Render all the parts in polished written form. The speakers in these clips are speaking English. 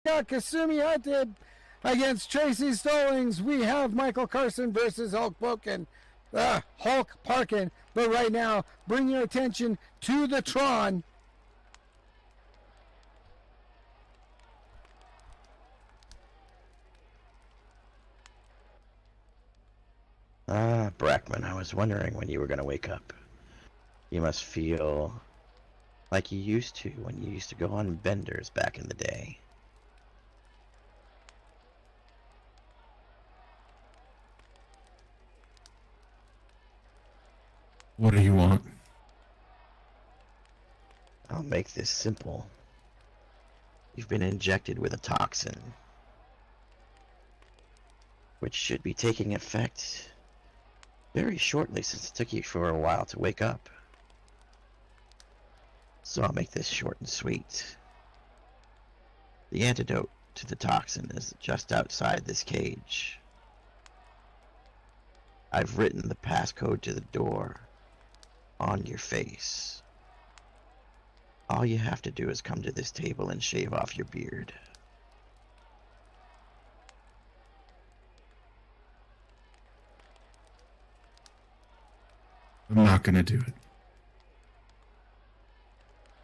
got Kasumi Hatib against Tracy Stallings. We have Michael Carson versus Hulk Parkin. But right now, bring your attention to the Tron. Brackman, I was wondering when you were going to wake up. You must feel like you used to when you used to go on benders back in the day. What do you want? I'll make this simple. You've been injected with a toxin, which should be taking effect very shortly since it took you for a while to wake up. So I'll make this short and sweet. The antidote to the toxin is just outside this cage. I've written the passcode to the door on your face. All you have to do is come to this table and shave off your beard. I'm not gonna do it.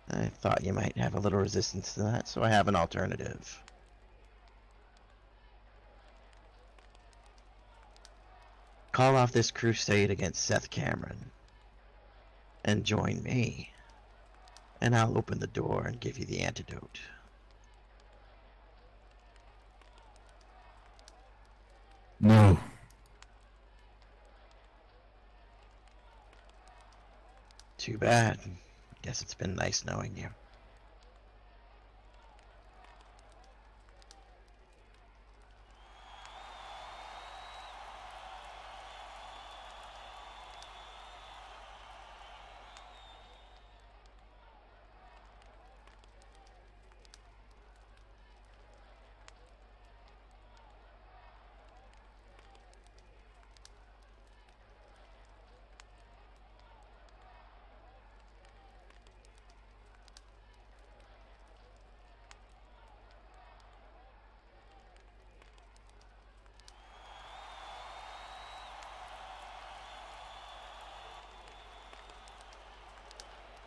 I thought you might have a little resistance to that, so I have an alternative. Call off this crusade against Seth Cameron and join me, and I'll open the door and give you the antidote. No. Too bad. Guess it's been nice knowing you.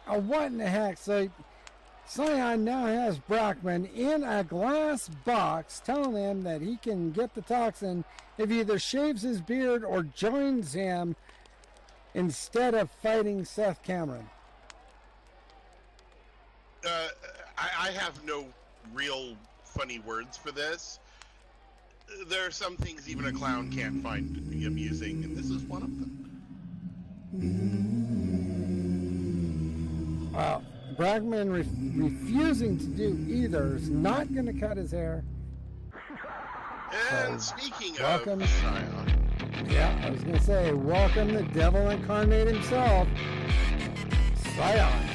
What in the heck? So Scion now has Brockman in a glass box telling him that he can get the toxin if he either shaves his beard or joins him instead of fighting Seth Cameron. I have no real funny words for this. There are some things even a clown can't find to be amusing, and this is one of them. Wow. Brockman refusing to do either. Is not going to cut his hair. And speaking welcome, of Scion. Yeah, I was going to say, welcome the devil incarnate himself, Scion.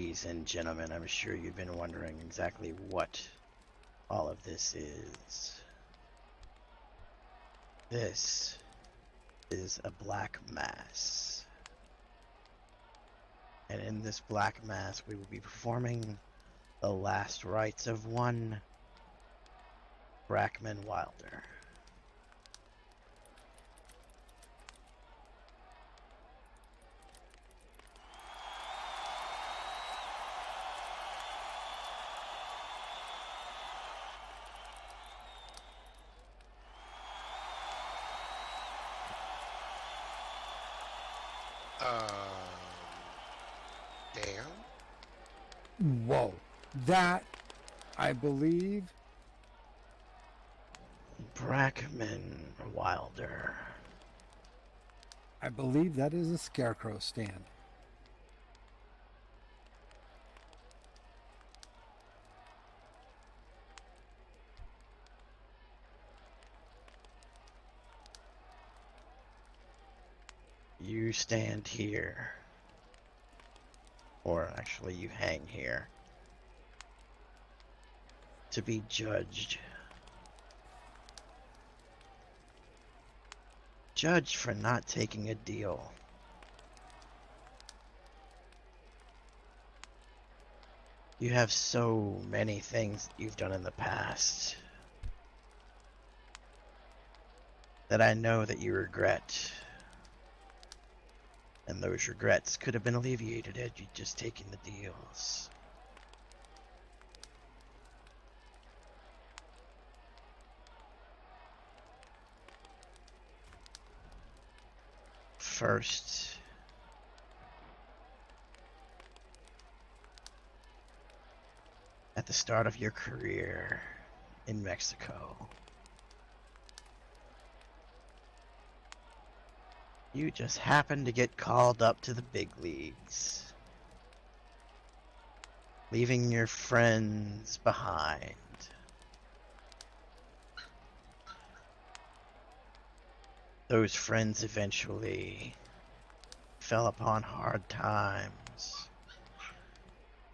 Ladies and gentlemen, I'm sure you've been wondering exactly what all of this is. This is a black mass. And in this black mass, we will be performing the last rites of one Brackman Wilder. Dan? Whoa. That, I believe, Brackman Wilder. that is a scarecrow stand. You stand here. Or actually, you hang here. To be judged. Judged for not taking a deal. You have so many things that you've done in the past that I know that you regret. And those regrets could have been alleviated had you just taken the deals. First, at the start of your career in Mexico, you just happened to get called up to the big leagues, leaving your friends behind. Those friends eventually fell upon hard times.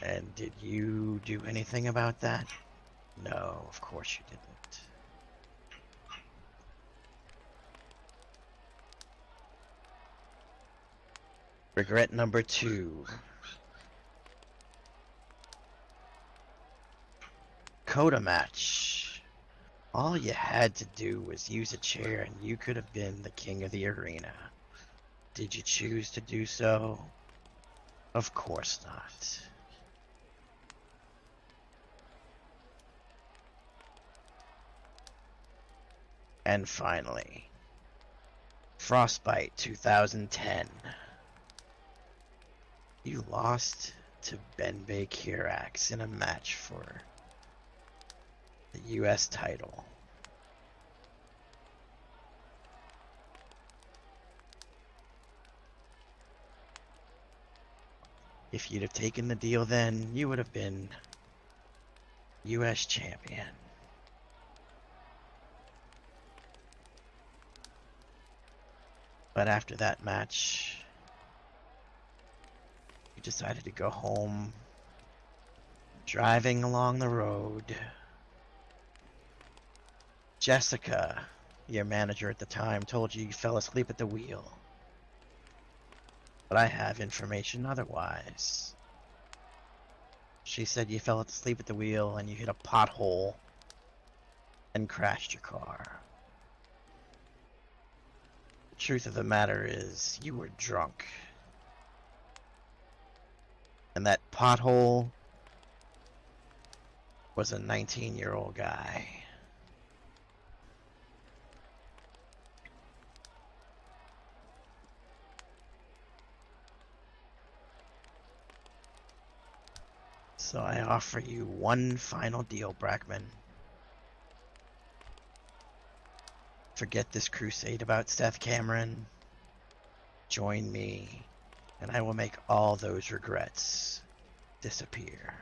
And did you do anything about that? No, of course you didn't. Regret number 2. Coda match. All you had to do was use a chair and you could have been the king of the arena. Did you choose to do so? Of course not. And finally, Frostbite 2010. You lost to Benbei Kirax in a match for the US title. If you'd have taken the deal then, you would have been US champion. But after that match, you decided to go home, driving along the road. Jessica, your manager at the time, told you fell asleep at the wheel. But I have information otherwise. She said you fell asleep at the wheel and you hit a pothole and crashed your car. The truth of the matter is, you were drunk. And that pothole was a 19-year-old guy. So I offer you one final deal, Brackman. Forget this crusade about Seth Cameron. Join me, and I will make all those regrets disappear.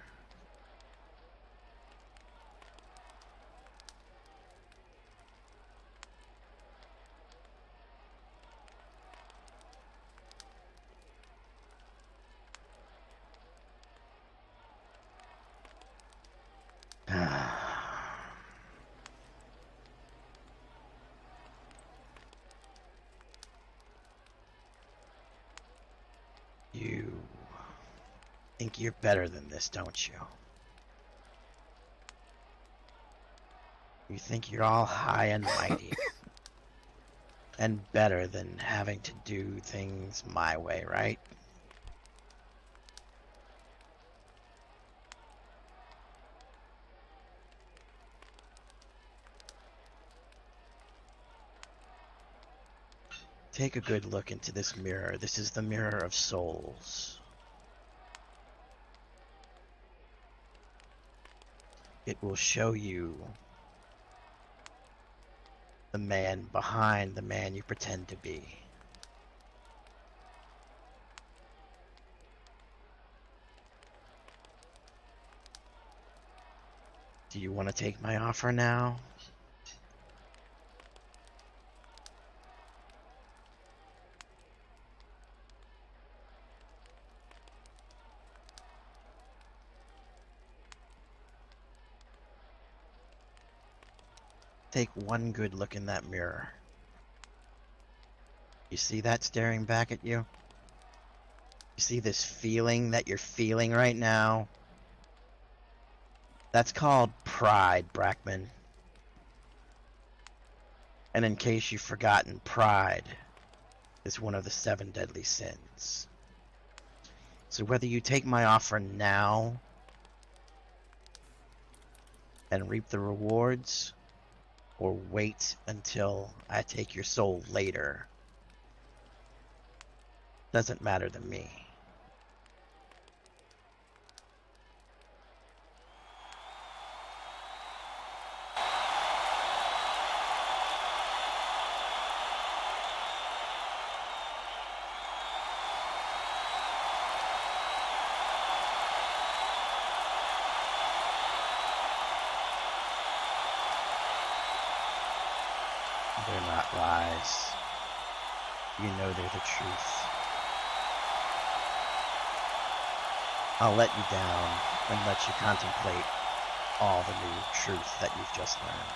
You think you're better than this, don't you? You think you're all high and mighty and better than having to do things my way, right? Take a good look into this mirror. This is the mirror of souls. It will show you the man behind the man you pretend to be. Do you want to take my offer now? Take one good look in that mirror. You see that staring back at you? You see this feeling that you're feeling right now? That's called pride, Brackman. And in case you've forgotten, pride is one of the 7 deadly sins. So whether you take my offer now and reap the rewards, or wait until I take your soul later, doesn't matter to me. They're not lies. You know they're the truth. I'll let you down and let you contemplate all the new truth that you've just learned.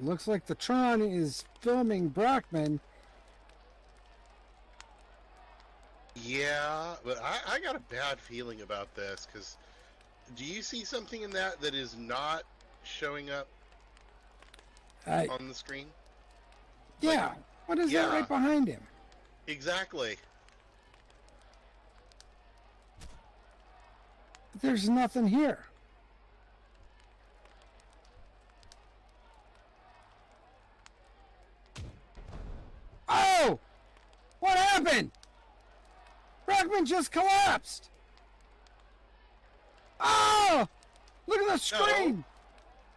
Looks like the Tron is filming Brockman. Yeah, but I got a bad feeling about this, because do you see something in that that is not showing up on the screen? Yeah. Like, What is that right behind him? Exactly. There's nothing here. Oh! What happened? Brockman just collapsed! Oh! Look at the screen!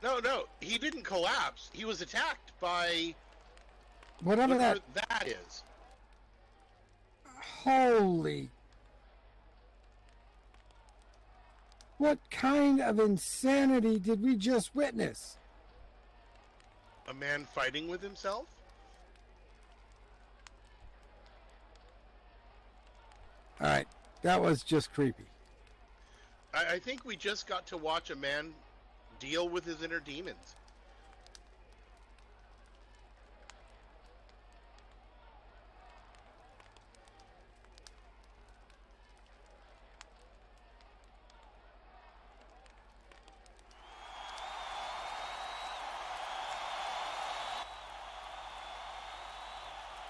No, he didn't collapse. He was attacked by Whatever that... that is. Holy... What kind of insanity did we just witness? A man fighting with himself? Alright, that was just creepy. I think we just got to watch a man deal with his inner demons.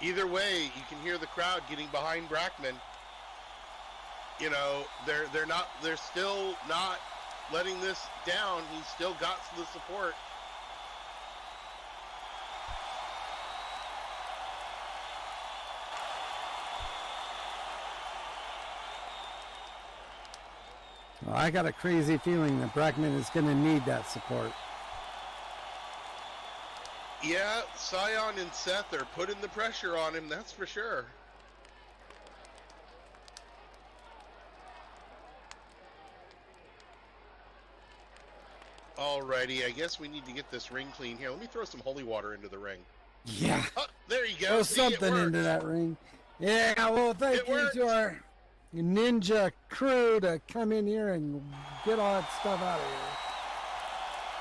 Either way, you can hear the crowd getting behind Brackman. You know, they're still not letting this down. He's still got the support. Well, I got a crazy feeling that Brackman is going to need that support. Yeah, Scion and Seth are putting the pressure on him, that's for sure. Alrighty, I guess we need to get this ring clean here. Let me throw some holy water into the ring. Yeah. Oh, there you go. Throw See, it something into works. that ring. Yeah, well, thank It you worked. to our ninja crew to come in here and get all that stuff out of here.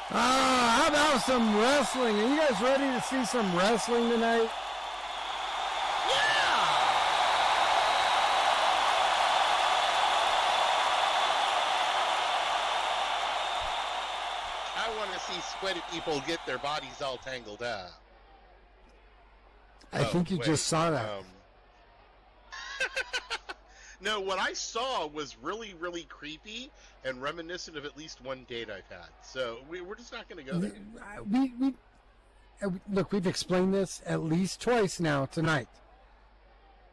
How about some wrestling? Are you guys ready to see some wrestling tonight? I want to see sweaty people get their bodies all tangled up. I think you wait, just saw that. No, what I saw was really, really creepy and reminiscent of at least one date I've had. So we're just not going to go there. Look, we've explained this at least twice now tonight.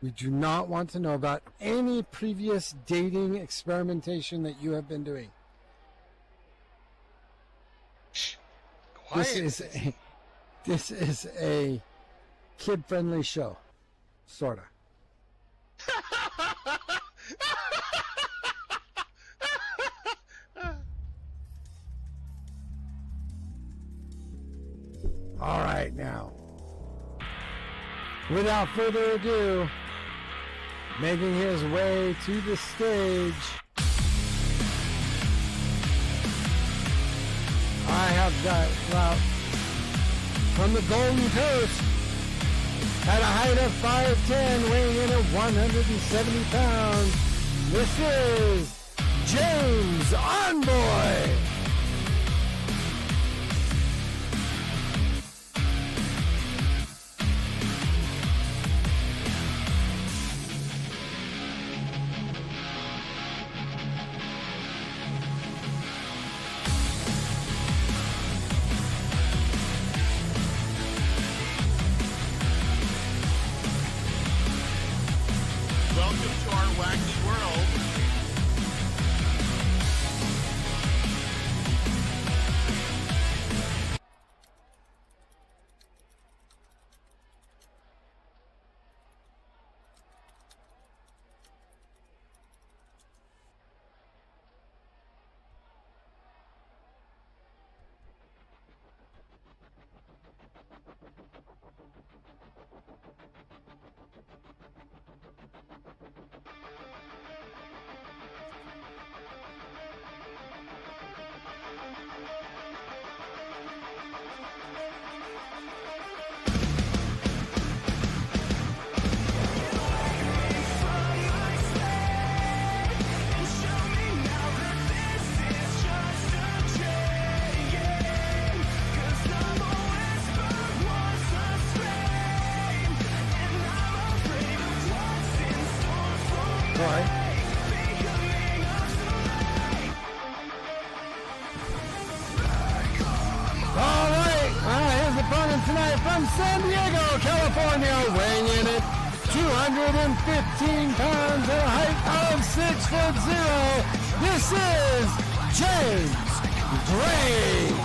We do not want to know about any previous dating experimentation that you have been doing. Quiet. This is a kid-friendly show, sorta. All right, now, without further ado, making his way to the stage, I have got, well, from the Golden Coast, at a height of 5'10", weighing in at 170 pounds, this is James Envoy. Welcome to our wacky world. Tonight from San Diego, California, weighing in at 215 pounds at a height of 6'0", this is James Gray.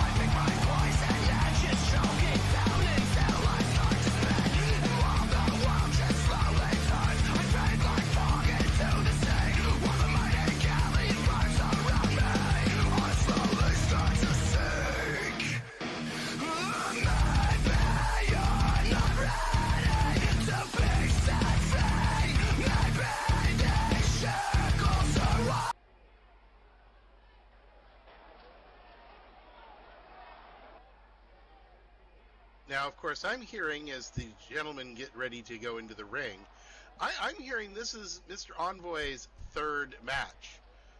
Now, of course, I'm hearing as the gentlemen get ready to go into the ring, I'm hearing this is Mr. Envoy's third match,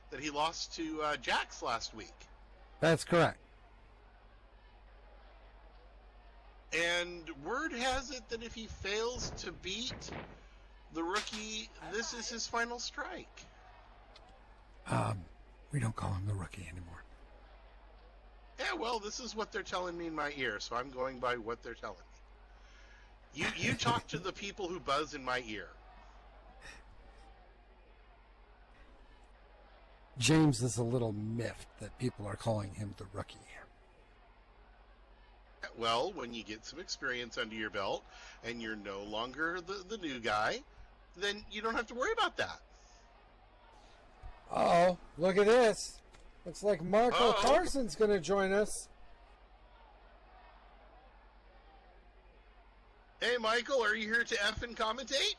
that he lost to Jax last week. That's correct. And word has it that if he fails to beat the rookie, this is his final strike. We don't call him the rookie anymore. Yeah, well, this is what they're telling me in my ear, so I'm going by what they're telling me. You talk to the people who buzz in my ear. James is a little miffed that people are calling him the rookie. Well, when you get some experience under your belt and you're no longer the new guy, then you don't have to worry about that. Uh-oh, look at this. Looks like Marco Carson's going to join us. Hey, Michael, are you here to F and commentate?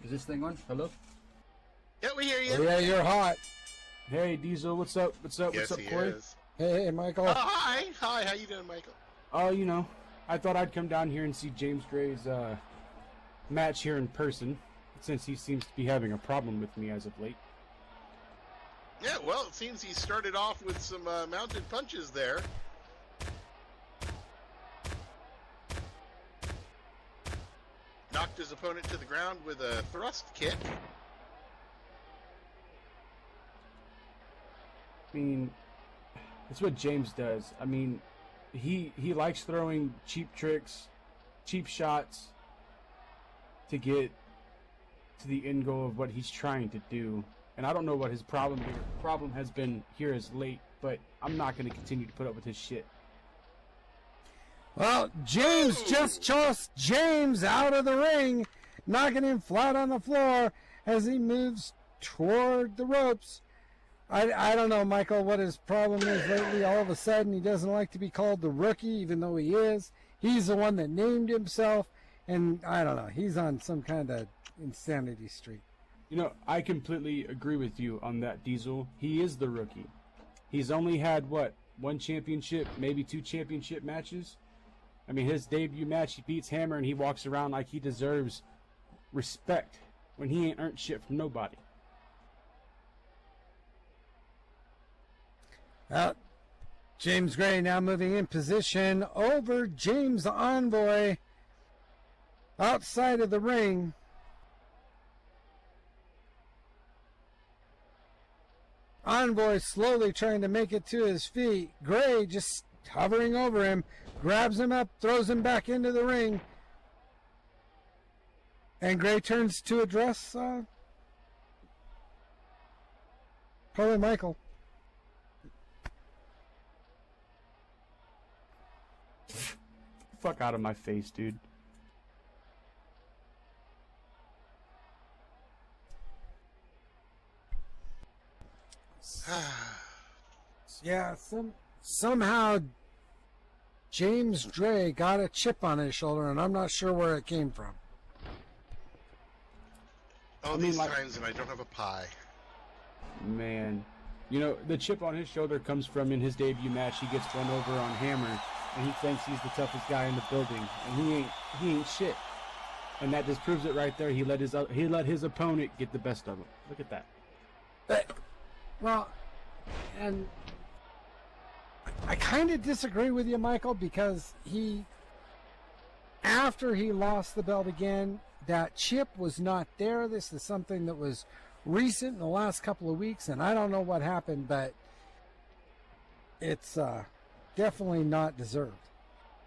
Is this thing on? Hello? Yeah, we hear you. Oh, yeah, you're hot. Hey, Diesel, what's up? What's up? Yes, What's up, he Corey? is. Hey, Michael. Oh, hi. Hi, how you doing, Michael? Oh, you know, I thought I'd come down here and see James Gray's match here in person, since he seems to be having a problem with me as of late. Yeah, well, it seems he started off with some mounted punches there. Knocked his opponent to the ground with a thrust kick. I mean, that's what James does. I mean, he likes throwing cheap tricks, cheap shots to get to the end goal of what he's trying to do. And I don't know what his problem has been here as late, but I'm not going to continue to put up with his shit. Well, James just tossed James out of the ring, knocking him flat on the floor as he moves toward the ropes. I don't know, Michael, what his problem is lately. All of a sudden, he doesn't like to be called the rookie, even though he is. He's the one that named himself, and I don't know. He's on some kind of insanity streak. You know, I completely agree with you on that, Diesel. He is the rookie. He's only had, what, 1 championship, maybe 2 championship matches? I mean, his debut match, he beats Hammer, and he walks around like he deserves respect when he ain't earned shit from nobody. James Gray now moving in position over James Envoy outside of the ring. Envoy slowly trying to make it to his feet. Gray just hovering over him, grabs him up, throws him back into the ring. And Gray turns to address probably Michael. Fuck out of my face, dude. Yeah, somehow James Gray got a chip on his shoulder, and I'm not sure where it came from. Oh, these times, and I don't have a pie. Man. You know, the chip on his shoulder comes from in his debut match, he gets run over on Hammer, and he thinks he's the toughest guy in the building, and he ain't shit. And that just proves it right there. He let his opponent get the best of him. Look at that. Well, and I kind of disagree with you, Michael, because after he lost the belt again, that chip was not there. This is something that was recent in the last couple of weeks, and I don't know what happened, but it's definitely not deserved.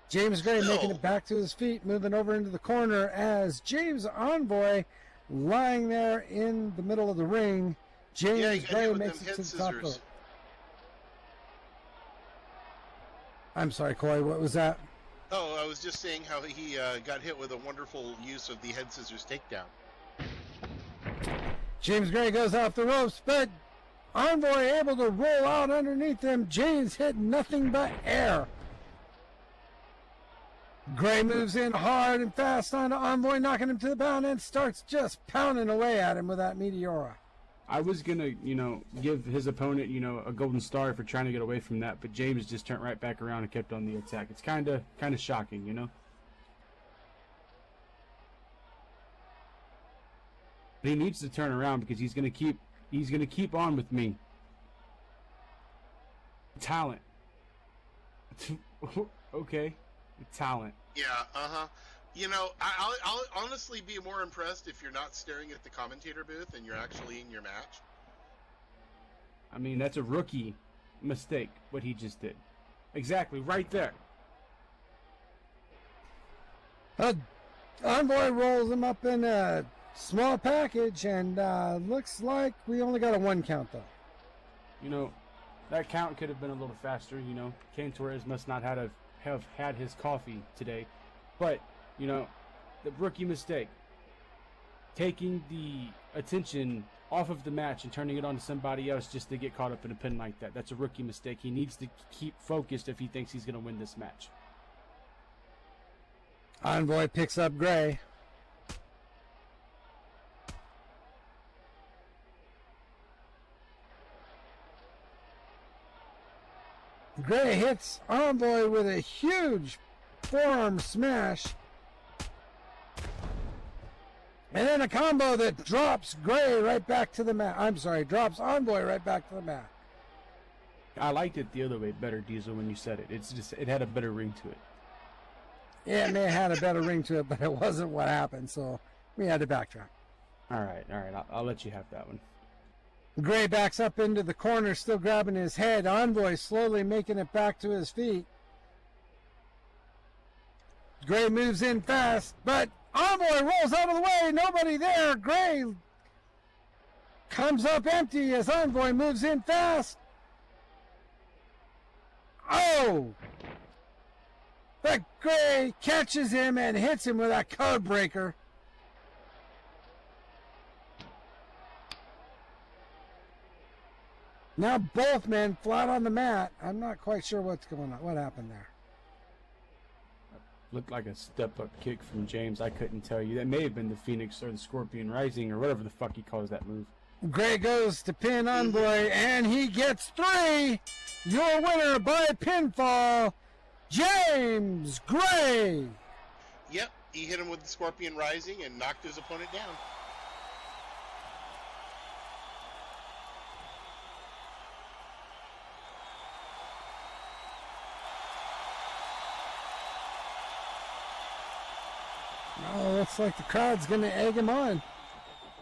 James Gray making it back to his feet, moving over into the corner as James Envoy lying there in the middle of the ring. James Gray makes it to the top rope. I'm sorry, Corey, what was that? Oh, I was just saying how he got hit with a wonderful use of the head scissors takedown. James Gray goes off the ropes, but Envoy able to roll out underneath him. James hit nothing but air. Gray moves in hard and fast onto Envoy, knocking him to the ground, and starts just pounding away at him with that Meteora. I was gonna, give his opponent, a golden star for trying to get away from that, but James just turned right back around and kept on the attack. It's kind of shocking, But he needs to turn around because he's gonna keep on with me. Talent. Okay, talent. Yeah, I'll honestly be more impressed if you're not staring at the commentator booth and you're actually in your match. I mean, that's a rookie mistake, what he just did. Exactly, right there. Envoy rolls him up in a small package, and looks like we only got a 1 count, though. That count could have been a little faster, Kane Torres must not have had his coffee today. But, the rookie mistake. Taking the attention off of the match and turning it on to somebody else just to get caught up in a pin like that. That's a rookie mistake. He needs to keep focused if he thinks he's going to win this match. Envoy picks up Gray. Gray hits Envoy with a huge forearm smash. And then a combo that drops Gray right back to the mat. I'm sorry, drops Envoy right back to the mat. I liked it the other way better, Diesel, when you said it. It had a better ring to it. Yeah, it may have had a better ring to it, but it wasn't what happened, so we had to backtrack. All right. I'll let you have that one. Gray backs up into the corner, still grabbing his head. Envoy slowly making it back to his feet. Gray moves in fast, but Envoy rolls out of the way. Nobody there. Gray comes up empty as Envoy moves in fast. Oh! But Gray catches him and hits him with that code breaker. Now both men flat on the mat. I'm not quite sure what's going on. What happened there? Looked like a step-up kick from James. I couldn't tell you. That may have been the Phoenix or the Scorpion Rising or whatever the fuck he calls that move. Gray goes to pin Envoy, and he gets 3. Your winner by pinfall, James Gray. Yep, he hit him with the Scorpion Rising and knocked his opponent down. Oh, looks like the crowd's going to egg him on.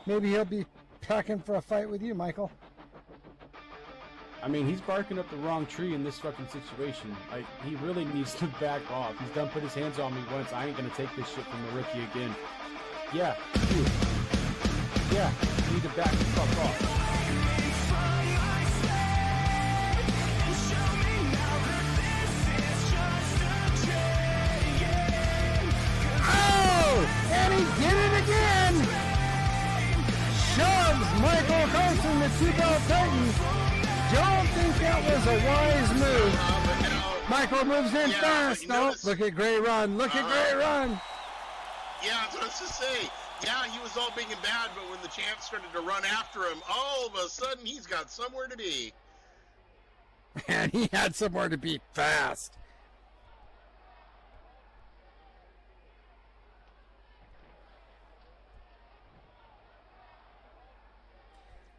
Maybe he'll be packing for a fight with you, Michael. I mean, he's barking up the wrong tree in this fucking situation. Like, he really needs to back off. He's done put his hands on me once. I ain't going to take this shit from the rookie again. Yeah, you. Yeah, you need to back the fuck off. And he did it again! Shoves Michael Carson, the 2-belt Titan. Don't think that was a wise move. Michael moves in fast. Oh, look at Gray run. Look at Gray run. Yeah, that's what I was to say. Yeah, he was all big and bad, but when the champ started to run after him, all of a sudden he's got somewhere to be. And he had somewhere to be fast.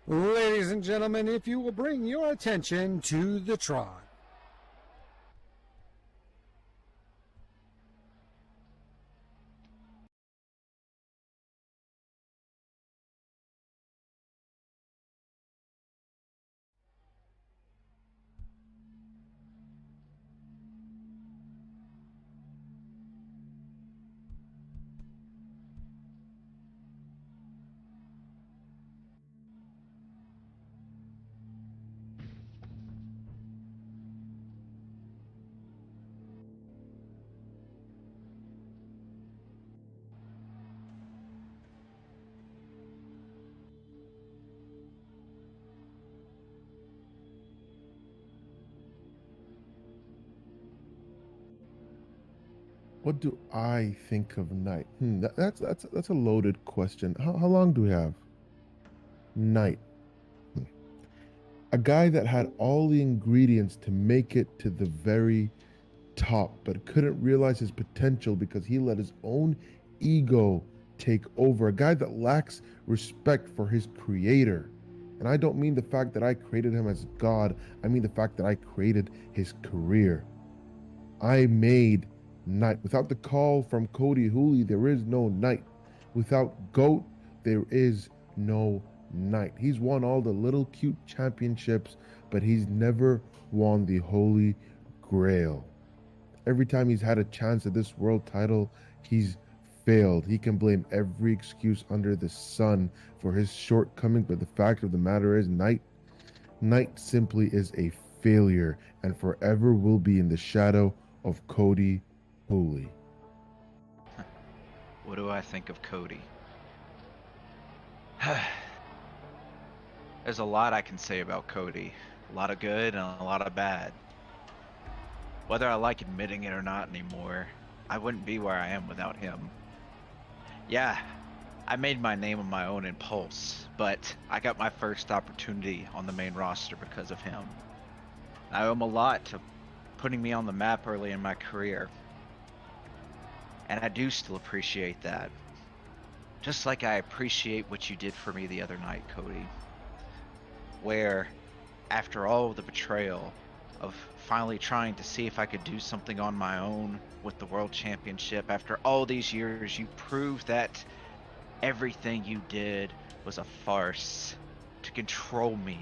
Ladies and gentlemen, if you will bring your attention to the Tron. What do I think of night? That's a loaded question. How long do we have? Night. A guy that had all the ingredients to make it to the very top, but couldn't realize his potential because he let his own ego take over. A guy that lacks respect for his creator. And I don't mean the fact that I created him as God, I mean the fact that I created his career. I made Knight. Without the call from Cody Hooley, there is no Knight. Without GOAT, there is no Knight. He's won all the little cute championships, but he's never won the Holy Grail. Every time he's had a chance at this world title, he's failed. He can blame every excuse under the sun for his shortcoming, but the fact of the matter is, Knight simply is a failure and forever will be in the shadow of Cody Hooley. What do I think of Cody? There's a lot I can say about Cody. A lot of good and a lot of bad. Whether I like admitting it or not anymore, I wouldn't be where I am without him. Yeah, I made my name on my own in Pulse, but I got my first opportunity on the main roster because of him. I owe him a lot to putting me on the map early in my career. And I do still appreciate that. Just like I appreciate what you did for me the other night, Cody. Where, after all of the betrayal of finally trying to see if I could do something on my own with the World Championship, after all these years, you proved that everything you did was a farce to control me,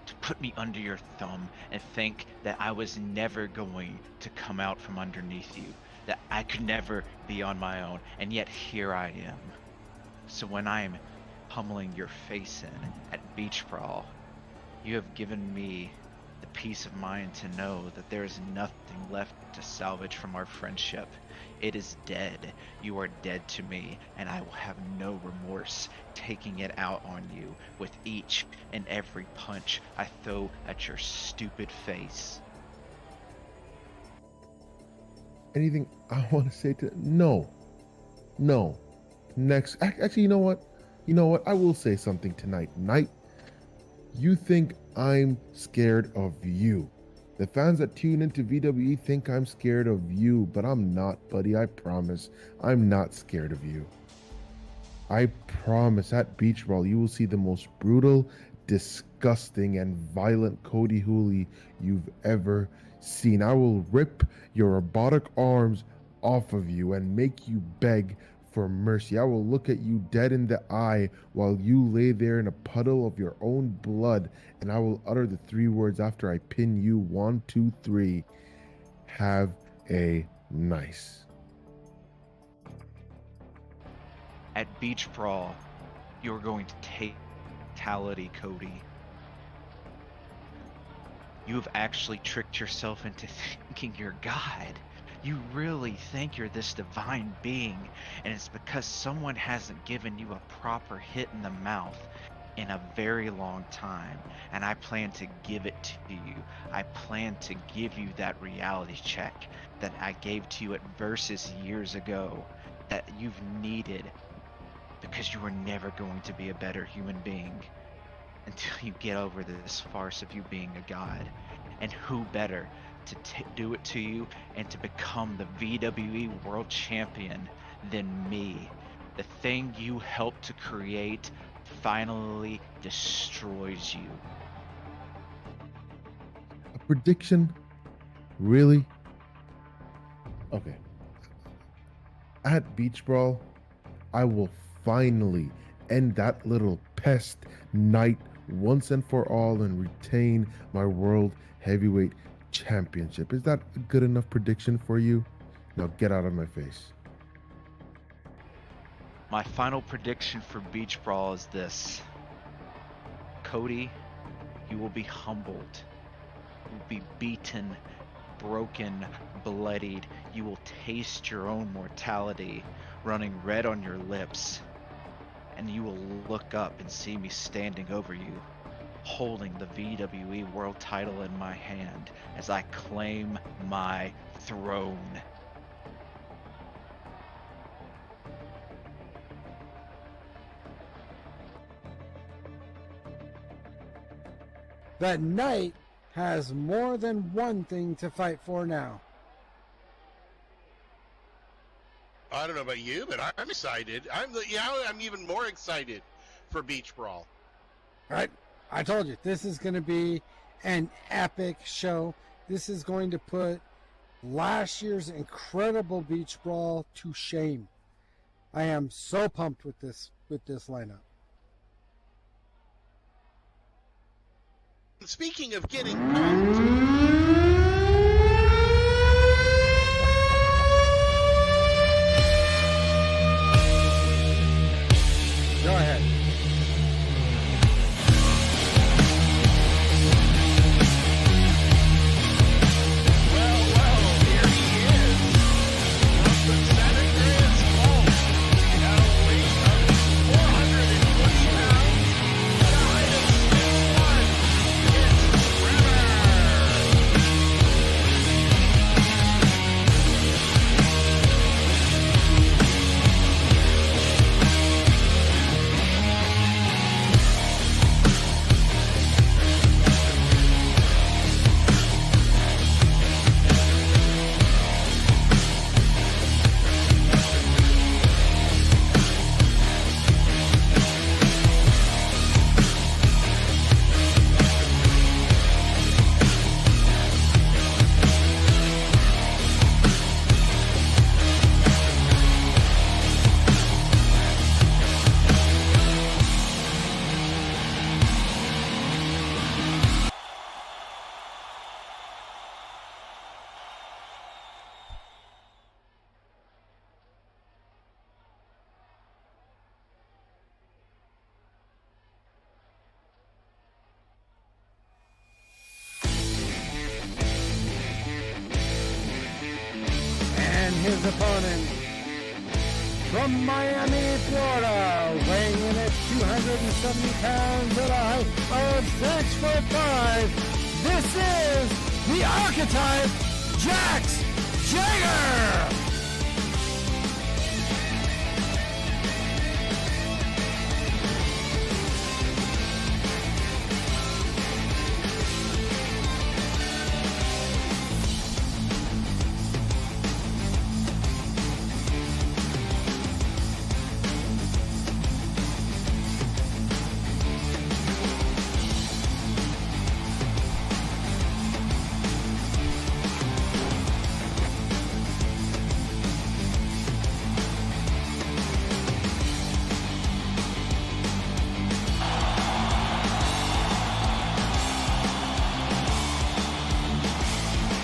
to put me under your thumb and think that I was never going to come out from underneath you, that I could never be on my own, and yet here I am. So when I'm pummeling your face in at Beach Brawl, you have given me the peace of mind to know that there is nothing left to salvage from our friendship. It is dead. You are dead to me, and I will have no remorse taking it out on you with each and every punch I throw at your stupid face. Anything I want to say to no. Next, actually, you know what? I will say something tonight. Knight, you think I'm scared of you. The fans that tune into VWE think I'm scared of you, but I'm not, buddy. I promise. I'm not scared of you. I promise at Beach Brawl, you will see the most brutal, disgusting, and violent Cody Hooley you've ever seen. I will rip your robotic arms off of you and make you beg for mercy. I will look at you dead in the eye while you lay there in a puddle of your own blood, and I will utter the 3 words after I pin you. 1, 2, 3. Have a nice. At Beach Brawl, you're going to take fatality, Cody. You have actually tricked yourself into thinking you're God. You really think you're this divine being, and it's because someone hasn't given you a proper hit in the mouth in a very long time, and I plan to give it to you. I plan to give you that reality check that I gave to you at Versus years ago, that you've needed because you were never going to be a better human being until you get over this farce of you being a god. And who better to do it to you and to become the VWE World Champion than me? The thing you helped to create finally destroys you. A prediction? Really? Okay. At Beach Brawl, I will finally end that little pest Knight once and for all and retain my World Heavyweight Championship. Is that a good enough prediction for you? Now get out of my face. My final prediction for Beach Brawl is this. Cody, you will be humbled. You will be beaten, broken, bloodied. You will taste your own mortality running red on your lips. And you will look up and see me standing over you, holding the VWE World title in my hand as I claim my throne. But Knight has more than one thing to fight for now. I don't know about you, but I'm excited. I'm even more excited for Beach Brawl. Right? I told you, this is going to be an epic show. This is going to put last year's incredible Beach Brawl to shame. I am so pumped with this lineup. Speaking of getting pumped, Go ahead. well, here he is. From the San Andreas Vault, at a weight of 420 pounds, at a height of 6'1", it's Trevor. And his opponent from Miami, Florida, weighing in at 270 pounds at a height of 6'5", this is the archetype, Jax Jagger!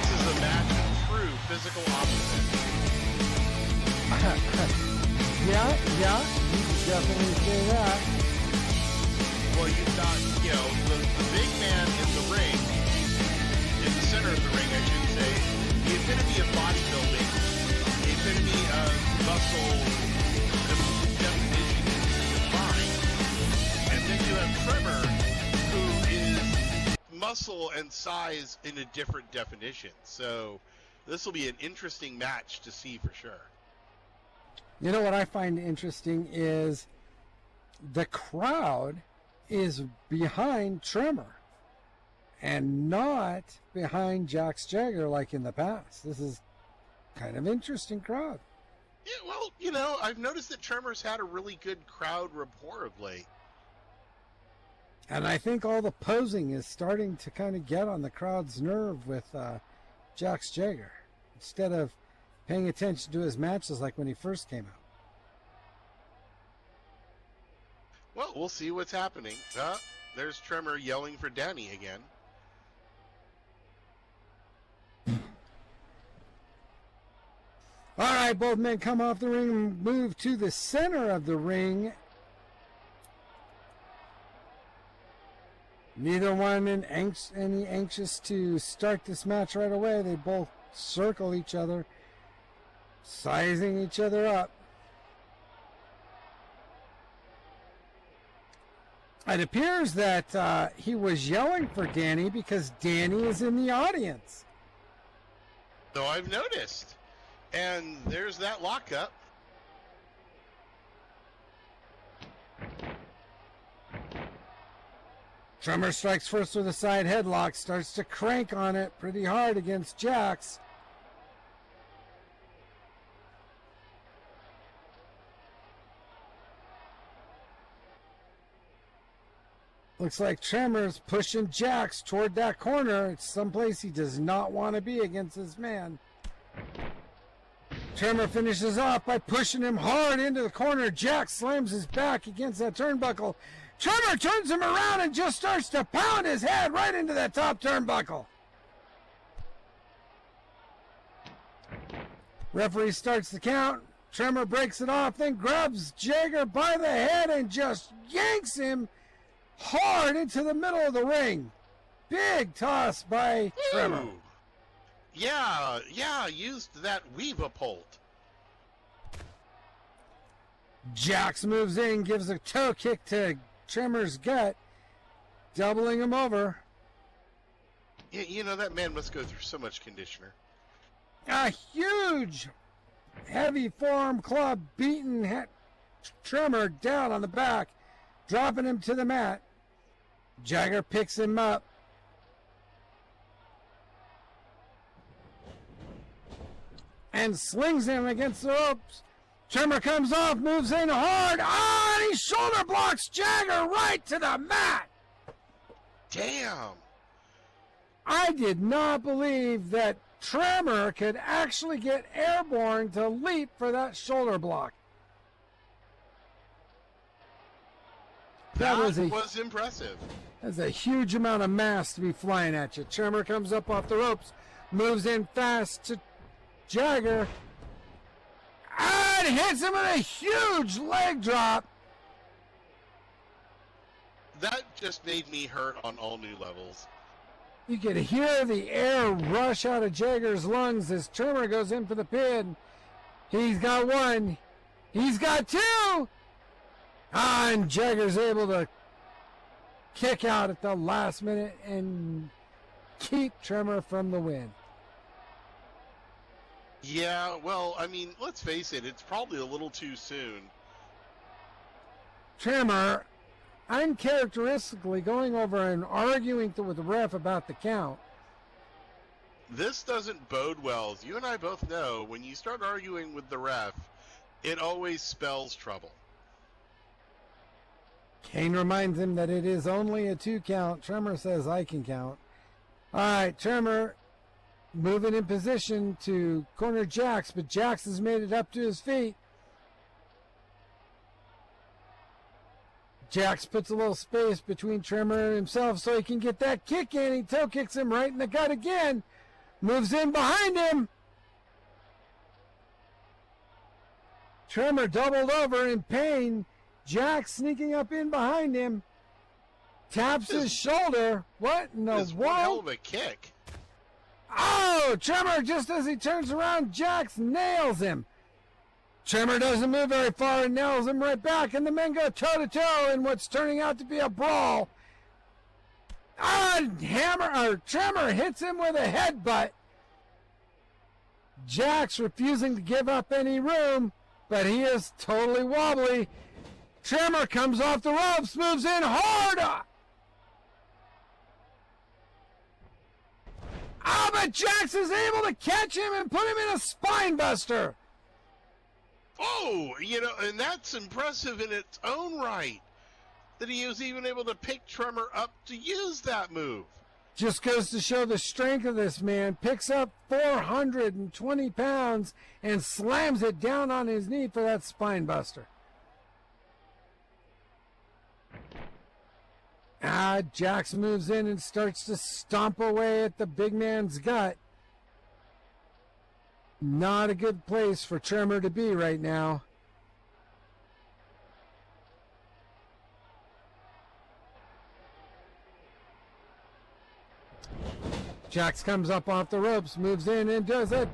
This is a match of true physical opposites. Yeah, you can definitely say that. Well, you've got, the big man in the ring, in the center of the ring, I should say, the epitome of bodybuilding, the epitome of muscle definition defined. And then you have Trevor, who is muscle and size in a different definition. So this will be an interesting match to see for sure. You know what I find interesting is the crowd is behind Tremor and not behind Jax Jagger like in the past. This is kind of interesting crowd. Yeah, well, I've noticed that Tremor's had a really good crowd rapport of late. And I think all the posing is starting to kind of get on the crowd's nerve with Jax Jagger, instead of paying attention to his matches like when he first came out. Well, we'll see what's happening. There's Tremor yelling for Danny again. All right, both men come off the ring and move to the center of the ring. Neither one any anxious to start this match right away. They both circle each other, sizing each other up. It appears that he was yelling for Danny because Danny is in the audience. So I've noticed. And there's that lockup. Tremor strikes first with a side headlock, starts to crank on it pretty hard against Jax. Looks like Tremor's pushing Jax toward that corner. It's someplace he does not want to be against this man. Tremor finishes off by pushing him hard into the corner. Jax slams his back against that turnbuckle. Tremor turns him around and just starts to pound his head right into that top turnbuckle. Referee starts the count. Tremor breaks it off, then grabs Jagger by the head and just yanks him hard into the middle of the ring. Big toss by Tremor. Ooh. Yeah, used that Weave-a-Pult. Jax moves in, gives a toe kick to Tremor's gut, doubling him over. You know, that man must go through so much conditioner. A huge, heavy forearm club beating Tremor down on the back, dropping him to the mat. Jagger picks him up. And slings him against the ropes. Tremor comes off, moves in hard. And he shoulder blocks Jagger right to the mat. Damn. I did not believe that Tremor could actually get airborne to leap for that shoulder block. That was impressive. That's a huge amount of mass to be flying at you. Tremor comes up off the ropes, moves in fast to Jagger, and hits him with a huge leg drop. That just made me hurt on all new levels. You could hear the air rush out of Jagger's lungs as Tremor goes in for the pin. He's got one. He's got two. And Jagger's able to kick out at the last minute and keep Tremor from the win. Yeah, well, I mean, let's face it, it's probably a little too soon. Tremor, uncharacteristically going over and arguing with the ref about the count. This doesn't bode well. As you and I both know, when you start arguing with the ref, it always spells trouble. Kane reminds him that it is only a 2 count. Tremor says, I can count. All right, Tremor moving in position to corner Jax, but Jax has made it up to his feet. Jax puts a little space between Tremor and himself so he can get that kick in. He toe kicks him right in the gut again. Moves in behind him. Tremor doubled over in pain. Jax sneaking up in behind him. Taps his shoulder. What in the It's one hell world? of a kick. Oh, Tremor, just as he turns around, Jax nails him. Tremor doesn't move very far and nails him right back, and the men go toe-to-toe in what's turning out to be a brawl. Tremor hits him with a headbutt. Jax refusing to give up any room, but he is totally wobbly. Tremor comes off the ropes, moves in hard. But Jax is able to catch him and put him in a spine buster. Oh, you know, and that's impressive in its own right. That he was even able to pick Tremor up to use that move. Just goes to show the strength of this man. Picks up 420 pounds and slams it down on his knee for that spine buster. Jax moves in and starts to stomp away at the big man's gut. Not a good place for Tremor to be right now. Jax comes up off the ropes, moves in and does a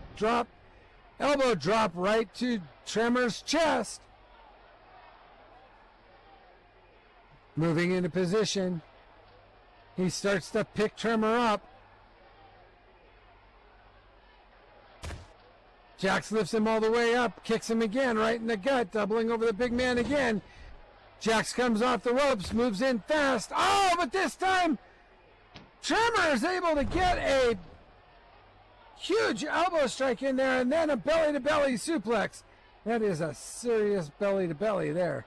elbow drop right to Tremor's chest. Moving into position. He starts to pick Tremor up. Jax lifts him all the way up, kicks him again right in the gut, doubling over the big man again. Jax comes off the ropes, moves in fast. Oh, but this time, Tremor is able to get a huge elbow strike in there and then a belly-to-belly suplex. That is a serious belly-to-belly there.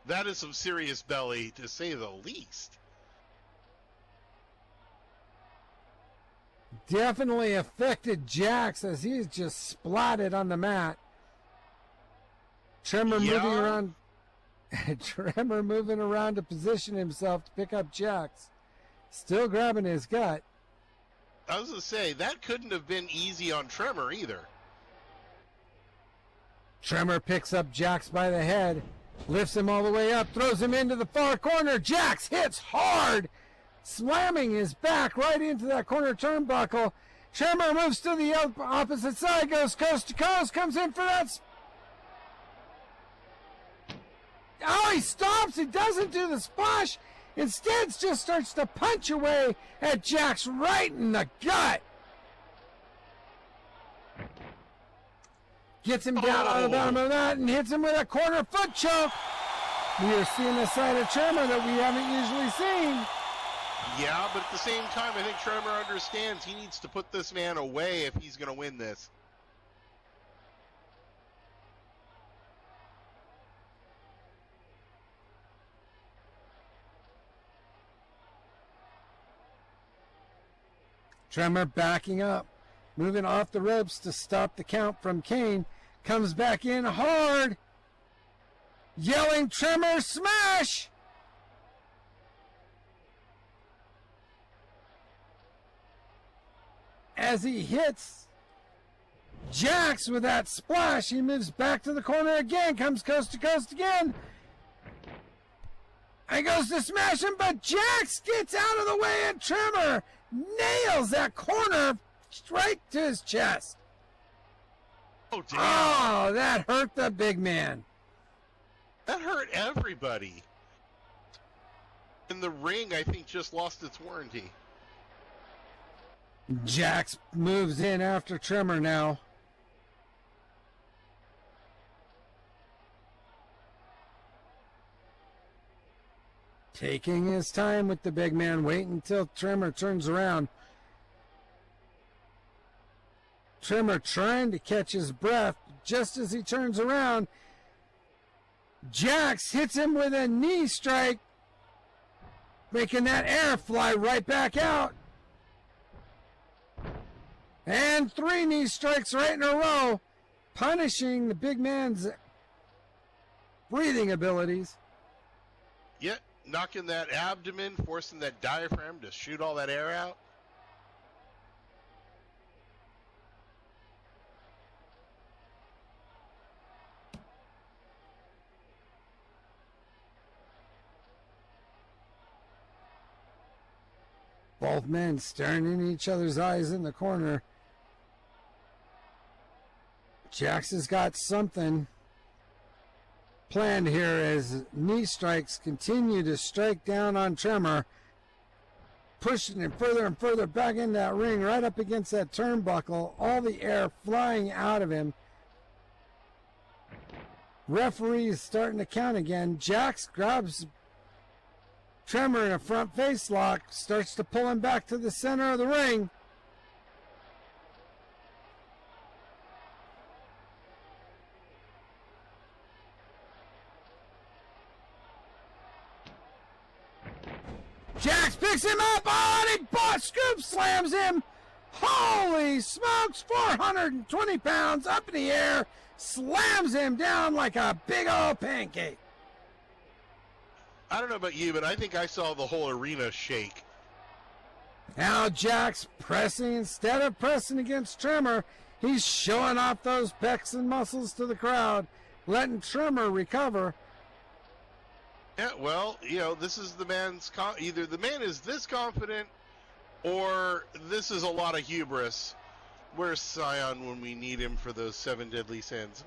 That is some serious belly, to say the least. Definitely affected Jax as he's just splatted on the mat. Tremor moving around. Tremor moving around to position himself to pick up Jax. Still grabbing his gut. I was going to say, that couldn't have been easy on Tremor either. Tremor picks up Jax by the head, lifts him all the way up, throws him into the far corner. Jax hits hard, slamming his back right into that corner turnbuckle. Tremor moves to the opposite side, goes coast to coast, comes in for that. Oh, he stops. He doesn't do the splash. Instead, just starts to punch away at Jax right in the gut. Gets him down on the bottom of that and hits him with a corner foot choke. We are seeing a side of Tremor that we haven't usually seen. Yeah, but at the same time, I think Tremor understands he needs to put this man away if he's going to win this. Tremor backing up, moving off the ropes to stop the count from Kane. Comes back in hard, yelling, Tremor smash! As he hits Jax with that splash, he moves back to the corner again, comes coast to coast again. And goes to smash him, but Jax gets out of the way and Tremor nails that corner straight to his chest. Oh, damn. Oh, that hurt the big man. That hurt everybody. And the ring, I think, just lost its warranty. Jax moves in after Tremor now. Taking his time with the big man, waiting until Tremor turns around. Tremor trying to catch his breath. Just as he turns around, Jax hits him with a knee strike, making that air fly right back out. And 3 knee strikes right in a row, punishing the big man's breathing abilities. Yet, knocking that abdomen, forcing that diaphragm to shoot all that air out. Both men staring in each other's eyes in the corner. Jax has got something planned here as knee strikes continue to strike down on Tremor, pushing him further and further back in that ring, right up against that turnbuckle, all the air flying out of him. Referee is starting to count again. Jax grabs Tremor in a front face lock, starts to pull him back to the center of the ring. Jax picks him up. Oh, and he scoop slams him. Holy smokes, 420 pounds up in the air, slams him down like a big old pancake. I don't know about you, but I think I saw the whole arena shake. Now Jax pressing, instead of pressing against Tremor, he's showing off those pecs and muscles to the crowd, letting Tremor recover. Yeah, well, you know, this is the man's... either the man is this confident, or this is a lot of hubris. Where's Scion when we need him for those 7 deadly sins?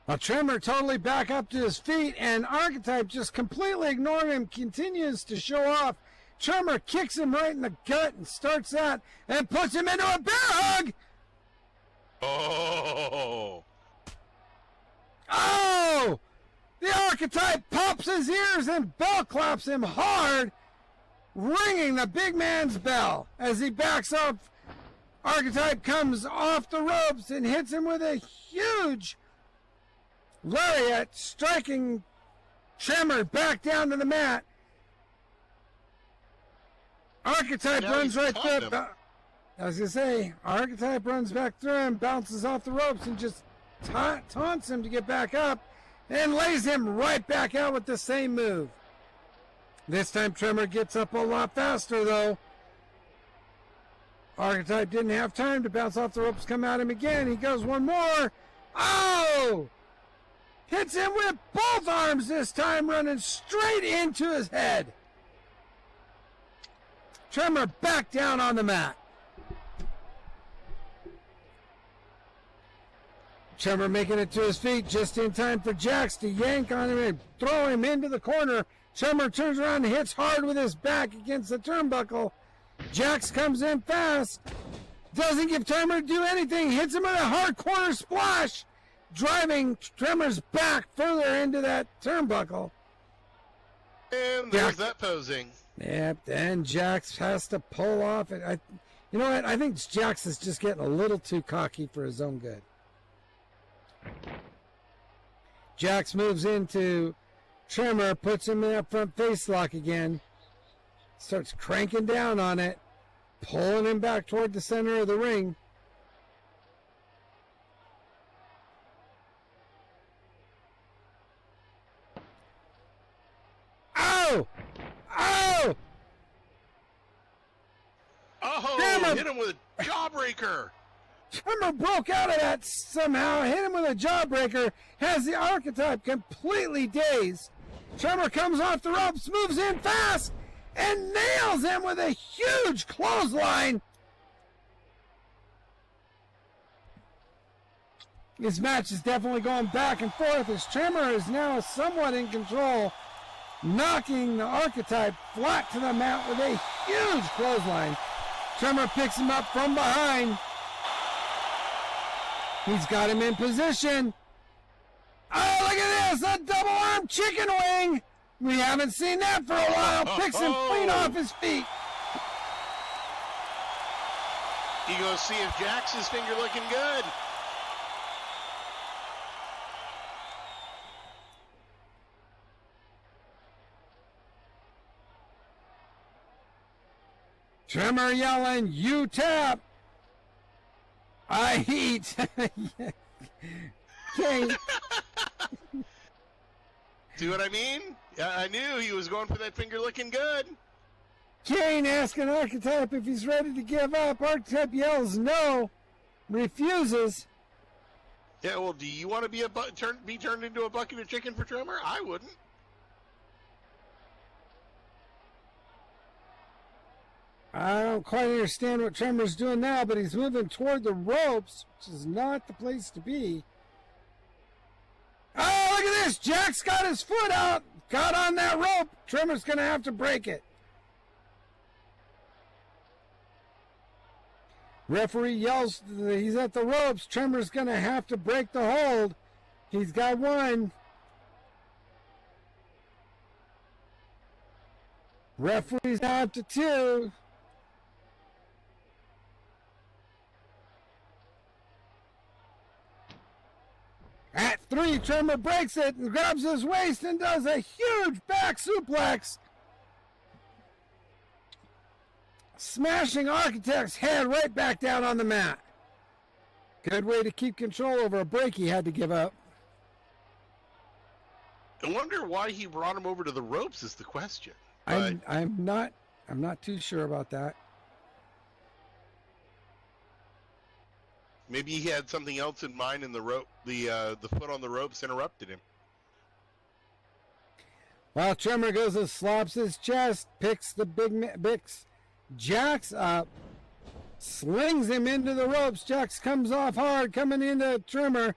Now Tremor totally back up to his feet, and Archetype just completely ignoring him, continues to show off Tremor kicks him right in the gut and starts that and puts him into a bear hug. Oh! Oh! The Archetype pops his ears and bell claps him hard, ringing the big man's bell. As he backs up, Archetype comes off the ropes and hits him with a huge lariat, striking Tremor back down to the mat. Archetype Now runs he's right caught through. him. I was going to say, Archetype runs back through him, bounces off the ropes, and just taunts him to get back up, and lays him right back out with the same move. This time Tremor gets up a lot faster, though. Archetype didn't have time to bounce off the ropes, come at him again. He goes one more. Oh! Hits him with both arms this time, running straight into his head. Tremor back down on the mat. Tremor making it to his feet just in time for Jax to yank on him and throw him into the corner. Tremor turns around and hits hard with his back against the turnbuckle. Jax comes in fast. Doesn't give Tremor to do anything. Hits him with a hard corner splash, driving Tremor's back further into that turnbuckle. And there's that posing. Yep, then Jax has to pull off. You know what? I think Jax is just getting a little too cocky for his own good. Jax moves into Tremor, puts him in that front face lock again. Starts cranking down on it, pulling him back toward the center of the ring. Ow! Ow! Oh, Tremor! hit him with a jawbreaker. Tremor broke out of that somehow, hit him with a jawbreaker, has the Archetype completely dazed. Tremor comes off the ropes, moves in fast, and nails him with a huge clothesline. This match is definitely going back and forth as Tremor is now somewhat in control, knocking the Archetype flat to the mat with a huge clothesline. Tremor picks him up from behind. He's got him in position. Oh, look at this, a double arm chicken wing. We haven't seen that for a while. Picks him clean off his feet. You go see if Jax's finger looking good. Tremor yelling, "You tap, I eat." Kane, See what I mean? I knew he was going for that finger looking good. Kane asking Archetype if he's ready to give up. Archetype yells no, refuses. Yeah, well, do you want to be turned into a bucket of chicken for Tremor? I wouldn't. I don't quite understand what Tremor's doing now, but he's moving toward the ropes, which is not the place to be. Oh, look at this! Jax got his foot out, got on that rope. Tremor's going to have to break it. Referee yells that he's at the ropes. Tremor's going to have to break the hold. He's got one. Referee's out to two. At three, Tremor breaks it and grabs his waist and does a huge back suplex, smashing Architect's head right back down on the mat. Good way to keep control over a break he had to give up. I wonder why he brought him over to the ropes is the question. I'm not too sure about that. Maybe he had something else in mind, and the foot on the ropes interrupted him. While Tremor goes and slaps his chest, picks Jax up, slings him into the ropes. Jax comes off hard, coming into Tremor.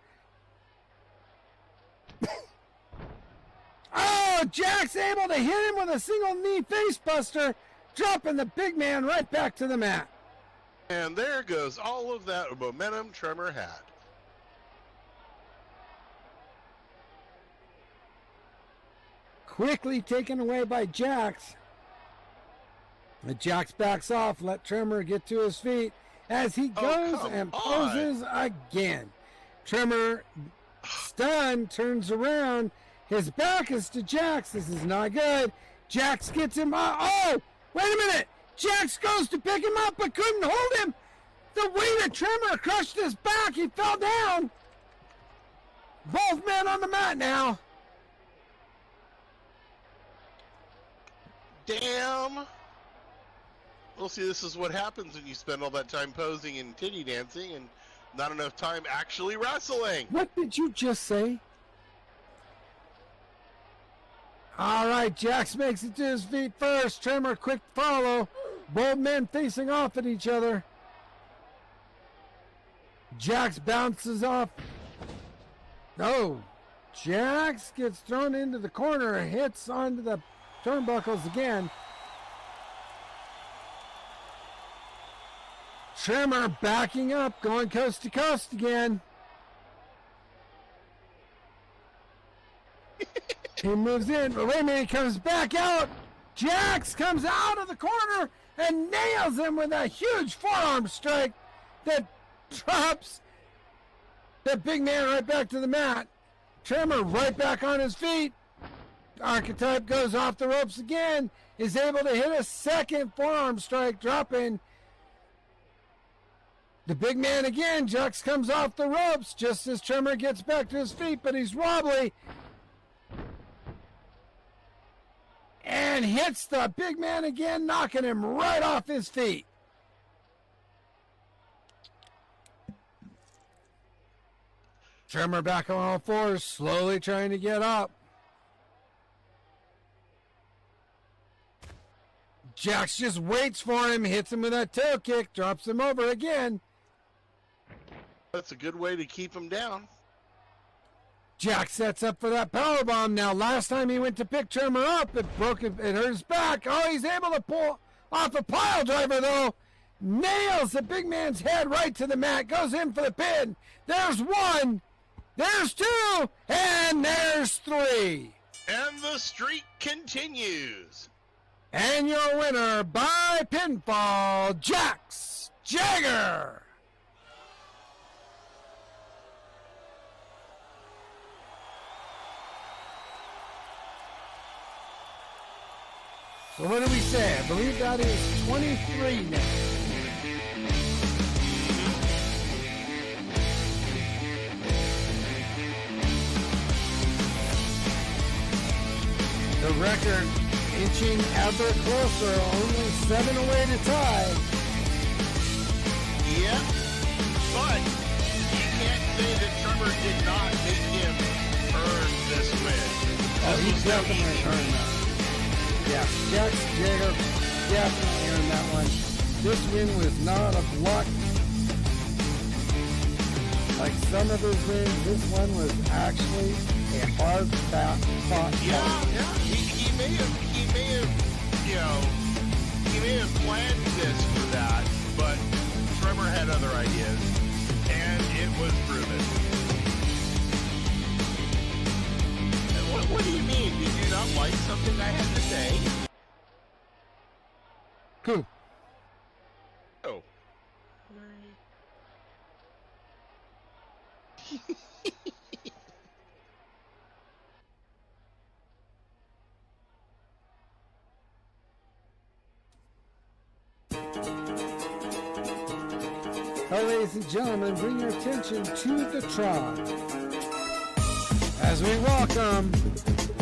Oh, Jax able to hit him with a single knee face buster. dropping the big man right back to the mat. And there goes all of that momentum Tremor had. Quickly taken away by Jax. But Jax backs off, let Tremor get to his feet as he goes and poses again. Tremor, stunned, turns around. His back is to Jax. This is not good. Jax gets him. Oh, wait a minute. Jax goes to pick him up but couldn't hold him. The weight of Tremor crushed his back. He fell down. Both men on the mat now. Damn. Well, see, this is what happens when you spend all that time posing and titty dancing and not enough time actually wrestling. What did you just say? All right, Jax makes it to his feet first. Tremor, quick follow. Both men facing off at each other. Jax bounces off. No. Jax gets thrown into the corner, hits onto the turnbuckles again. Tremor backing up, going coast to coast again. He moves in, but wait a minute, he comes back out. Jax comes out of the corner and nails him with a huge forearm strike that drops the big man right back to the mat. Tremor right back on his feet. Archetype goes off the ropes again, is able to hit a second forearm strike, dropping the big man again. Jax comes off the ropes just as Tremor gets back to his feet, but he's wobbly. And hits the big man again, knocking him right off his feet. Tremor back on all fours, slowly trying to get up. Jax just waits for him, hits him with that toe kick, drops him over again. That's a good way to keep him down. Jax sets up for that powerbomb. Now, last time he went to pick Tremor up, it hurt his back. Oh, he's able to pull off a pile driver, though. Nails the big man's head right to the mat. Goes in for the pin. There's one. There's two. And there's three. And the streak continues. And your winner by pinfall, Jax Jagger. So what do we say? I believe that is 23 now. The record inching ever closer, only 7 away to tie. Yep. But you can't say that Tremor did not make him earn this win. Oh, he definitely earned that. Yeah, Jax Jagger definitely earned that one. This win was not a luck like some of his wins. This one was actually a hard fought fight. Yeah. He may have, you know, he may have planned this for that, but Tremor had other ideas, and it was proven. What do you mean? Did you not like something I had to say? Cool. Oh. Now, ladies and gentlemen, bring your attention to the trial as we welcome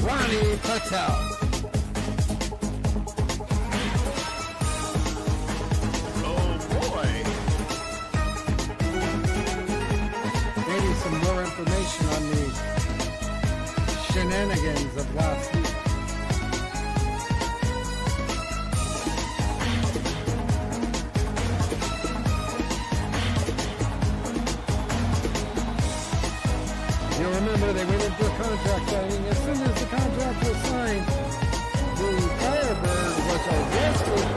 Ronnie Patel. Oh boy. Maybe some more information on the shenanigans of last week. You'll remember they went into a contract signing. As soon as the contract was signed, the Firebird was arrested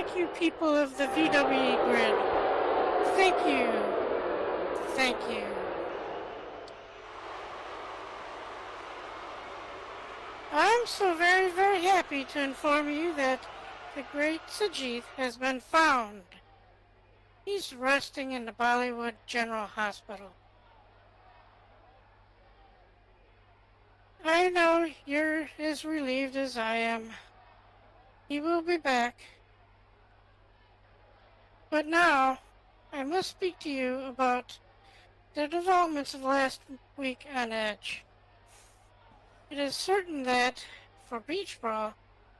Thank you, people of the VWE grid. Thank you. Thank you. I'm so very, very happy to inform you that the great Sajith has been found. He's resting in the Bollywood General Hospital. I know you're as relieved as I am. He will be back. But now, I must speak to you about the developments of last week on Edge. It is certain that, for Beach Brawl,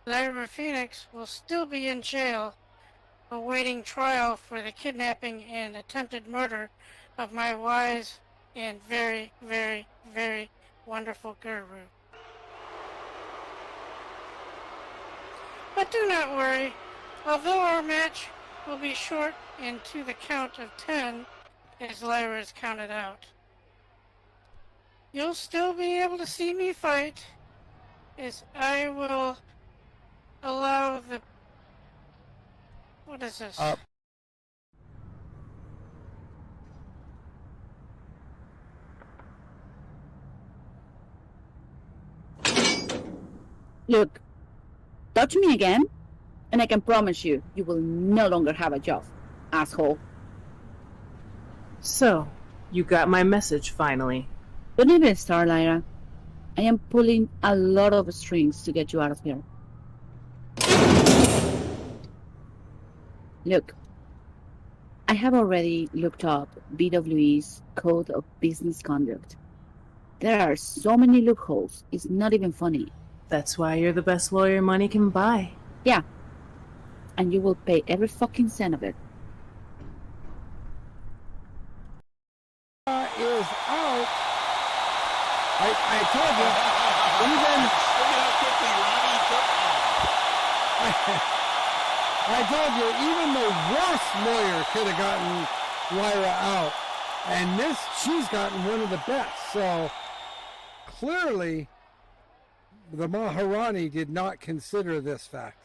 Lyra Phoenix will still be in jail, awaiting trial for the kidnapping and attempted murder of my wise and very, very, very wonderful guru. But do not worry, although our match will be short and to the count of 10, as Lyra is counted out. You'll still be able to see me fight, as I will allow the... What is this? Look, touch me again, and I can promise you, you will no longer have a job, asshole. So, you got my message finally. Don't even start, Lyra. I am pulling a lot of strings to get you out of here. Look, I have already looked up VWE's Code of Business Conduct. There are so many loopholes, it's not even funny. That's why you're the best lawyer money can buy. Yeah, and you will pay every fucking cent of it. Is out. I told you, even Look at how quickly Ronnie took off. I told you, even the worst lawyer could have gotten Lyra out, and she's gotten one of the best. So clearly, the Maharani did not consider this fact.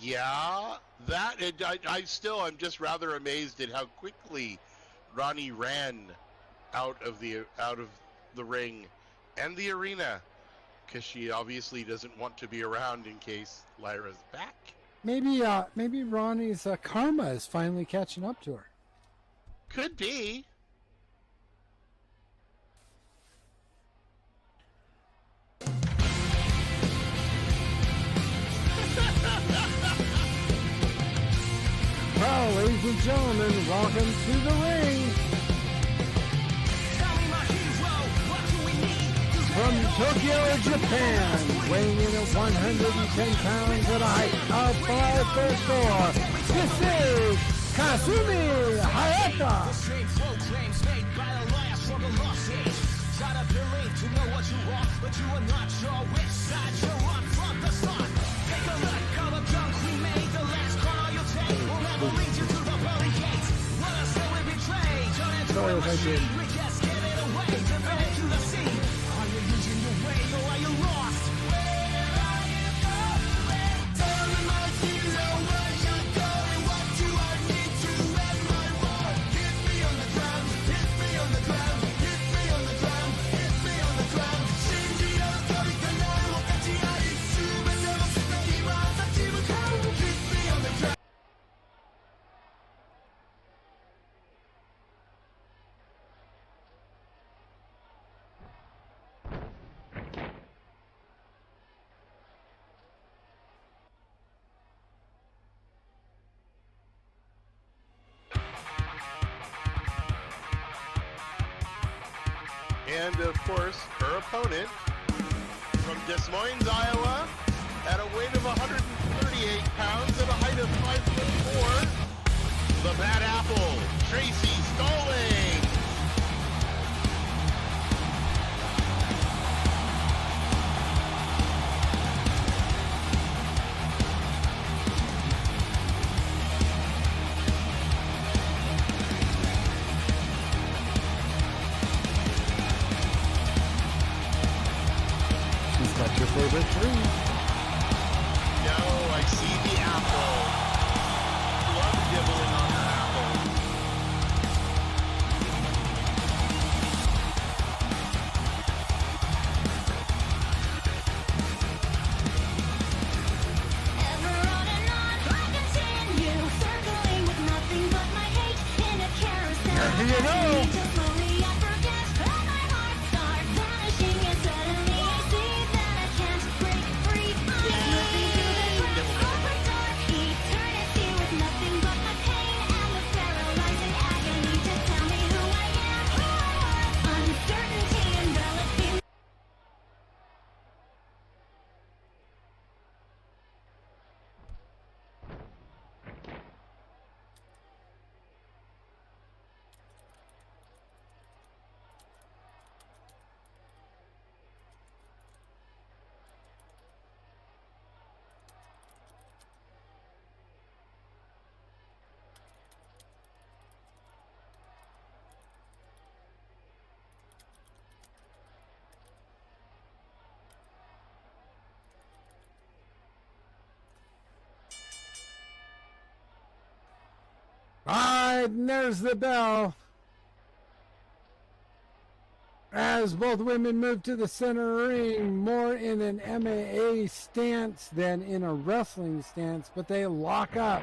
Yeah, I'm just rather amazed at how quickly Ronnie ran out of the ring and the arena, because she obviously doesn't want to be around in case Lyra's back. Maybe Ronnie's karma is finally catching up to her. Could be. Well, ladies and gentlemen, welcome to the ring. From Tokyo, Japan, weighing in at 110 pounds at a height of 5'4", this is Kasumi Hayata. Sorry if I did. And of course, her opponent from Des Moines, Iowa, at a weight of 138 pounds and a height of 5'4", the Bad Apple, Tracy Stalling. She's got your favorite tree. No, I see the apple. Love dibbling on her apple. Here you go. All right, and there's the bell. As both women move to the center ring, more in an MMA stance than in a wrestling stance, but they lock up.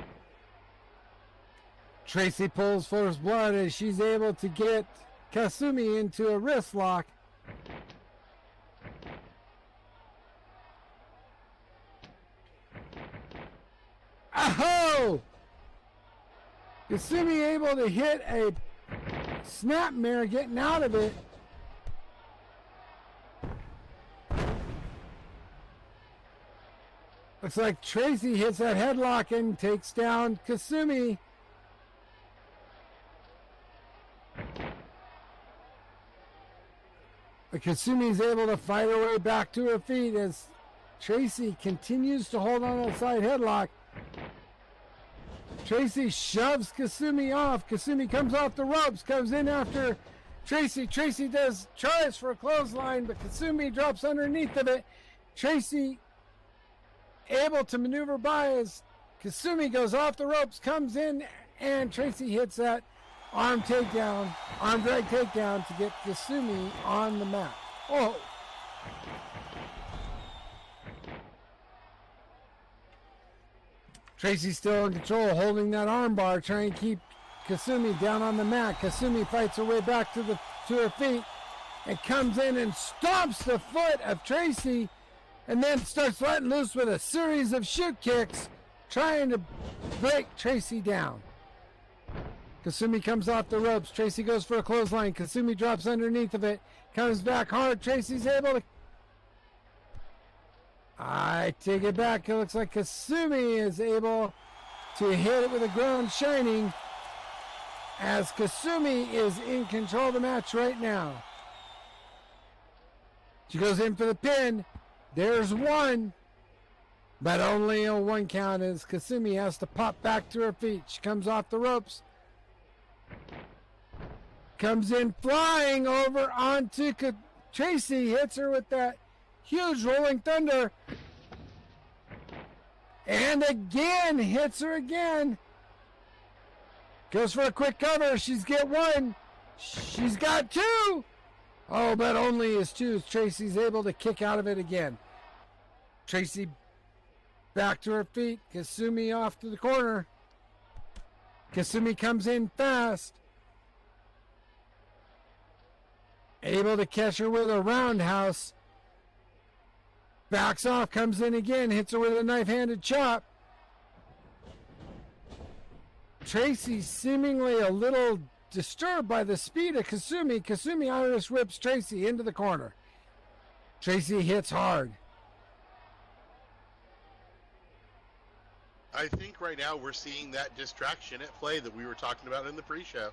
Tracy pulls first blood as she's able to get Kasumi into a wrist lock. Oh! Kasumi able to hit a snapmare, getting out of it. Looks like Tracy hits that headlock and takes down Kasumi. But Kasumi's able to fight her way back to her feet as Tracy continues to hold on to the side headlock. Tracy shoves Kasumi off. Kasumi comes off the ropes, comes in after Tracy. Tracy tries for a clothesline, but Kasumi drops underneath of it. Tracy able to maneuver by as Kasumi goes off the ropes, comes in, and Tracy hits that arm drag takedown to get Kasumi on the mat. Oh! Tracy's still in control, holding that arm bar, trying to keep Kasumi down on the mat. Kasumi fights her way back to her feet and comes in and stomps the foot of Tracy and then starts letting loose with a series of shoot kicks, trying to break Tracy down. Kasumi comes off the ropes. Tracy goes for a clothesline. Kasumi drops underneath of it, comes back hard. Tracy's able to... I take it back. It looks like Kasumi is able to hit it with a ground shining as Kasumi is in control of the match right now. She goes in for the pin. There's one, but only a one count as Kasumi has to pop back to her feet. She comes off the ropes. Comes in flying over onto Tracy. Hits her with that huge rolling thunder. And again, hits her again. Goes for a quick cover. She's got one. She's got two. Oh, but only as two. Tracy's able to kick out of it again. Tracy back to her feet. Kasumi off to the corner. Kasumi comes in fast. Able to catch her with a roundhouse. Backs off, comes in again, hits her with a knife-handed chop. Tracy seemingly a little disturbed by the speed of Kasumi. Kasumi Irish whips Tracy into the corner. Tracy hits hard. I think right now we're seeing that distraction at play that we were talking about in the pre-show.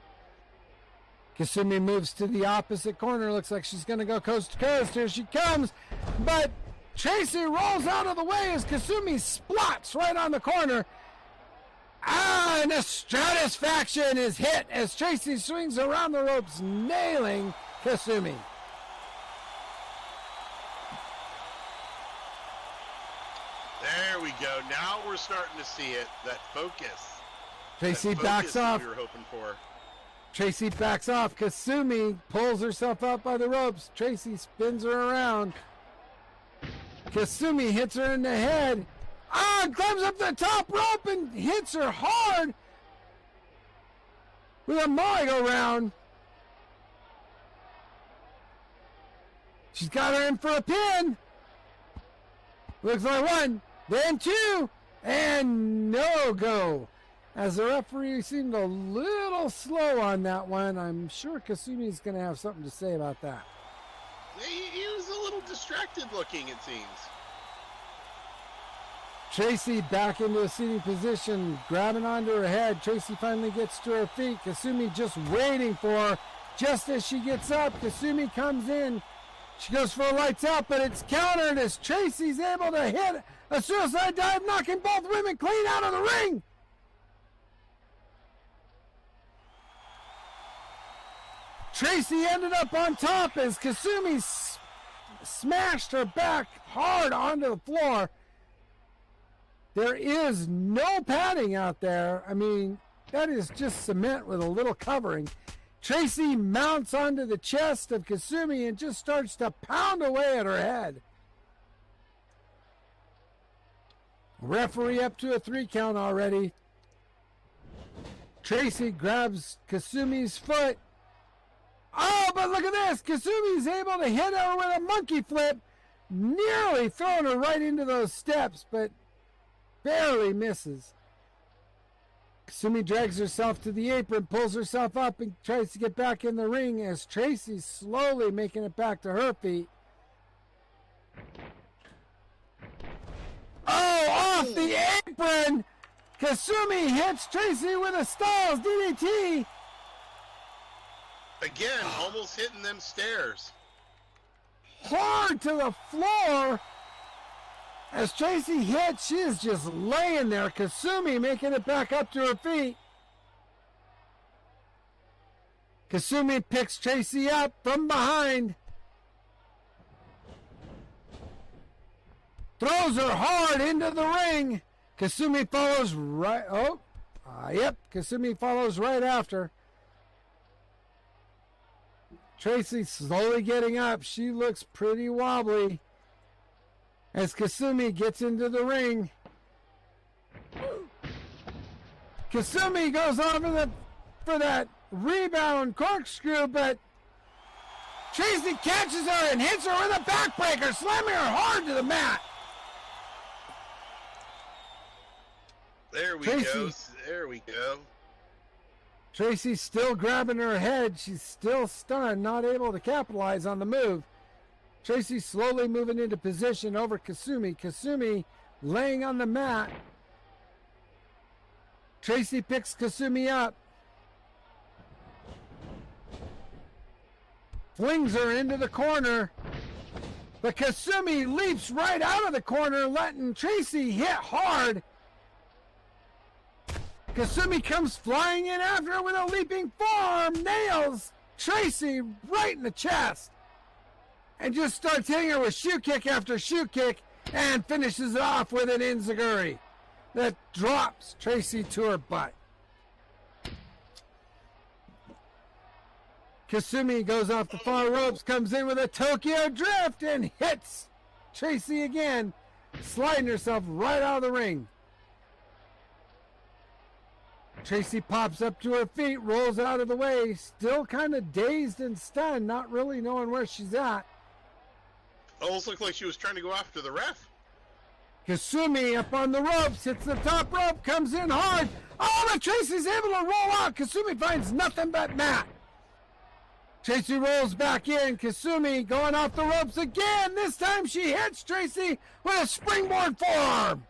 Kasumi moves to the opposite corner. Looks like she's going to go coast to coast. Here she comes. But Tracy rolls out of the way as Kasumi splots right on the corner. And the Stratisfaction is hit as Tracy swings around the ropes, nailing Kasumi. There we go. Now we're starting to see it. That focus. Tracy That backs focus that off. we were hoping for. Tracy backs off. Kasumi pulls herself up by the ropes. Tracy spins her around. Kasumi hits her in the head. Climbs up the top rope and hits her hard with a merry-go-round. She's got her in for a pin. Looks like 1, then 2, and no go. As the referee seemed a little slow on that one, I'm sure Kasumi's going to have something to say about that. He was a little distracted looking, it seems. Tracy back into a seating position, grabbing onto her head. Tracy finally gets to her feet. Kasumi just waiting for her. Just as she gets up, Kasumi comes in. She goes for a lights out, but it's countered as Tracy's able to hit a suicide dive, knocking both women clean out of the ring. Tracy ended up on top as Kasumi smashed her back hard onto the floor. There is no padding out there. I mean, that is just cement with a little covering. Tracy mounts onto the chest of Kasumi and just starts to pound away at her head. Referee up to a 3 count already. Tracy grabs Kasumi's foot. Oh, but look at this. Kasumi's able to hit her with a monkey flip, nearly throwing her right into those steps, but barely misses. Kasumi drags herself to the apron, pulls herself up, and tries to get back in the ring as Tracy's slowly making it back to her feet. Oh, off the apron! Kasumi hits Tracy with a Styles DDT. Again, almost hitting them stairs. Hard to the floor. As Tracy hits, she is just laying there. Kasumi making it back up to her feet. Kasumi picks Tracy up from behind. Throws her hard into the ring. Kasumi follows right. Yep. Kasumi follows right after. Tracy slowly getting up. She looks pretty wobbly as Kasumi gets into the ring. Kasumi goes on for that rebound corkscrew, but Tracy catches her and hits her with a backbreaker, slamming her hard to the mat. There we Tracy. go. There we go. Tracy's still grabbing her head. She's still stunned, not able to capitalize on the move. Tracy slowly moving into position over Kasumi. Kasumi laying on the mat. Tracy picks Kasumi up. Flings her into the corner. But Kasumi leaps right out of the corner, letting Tracy hit hard. Kasumi comes flying in after her with a leaping forearm, nails Tracy right in the chest, and just starts hitting her with shoe kick after shoe kick, and finishes it off with an enziguri that drops Tracy to her butt. Kasumi goes off the far ropes, comes in with a Tokyo Drift, and hits Tracy again, sliding herself right out of the ring. Tracy pops up to her feet, rolls out of the way, still kind of dazed and stunned, not really knowing where she's at. Almost looked like she was trying to go after the ref. Kasumi up on the ropes, hits the top rope, comes in hard. Oh, but Tracy's able to roll out. Kasumi finds nothing but mat. Tracy rolls back in. Kasumi going off the ropes again. This time she hits Tracy with a springboard forearm.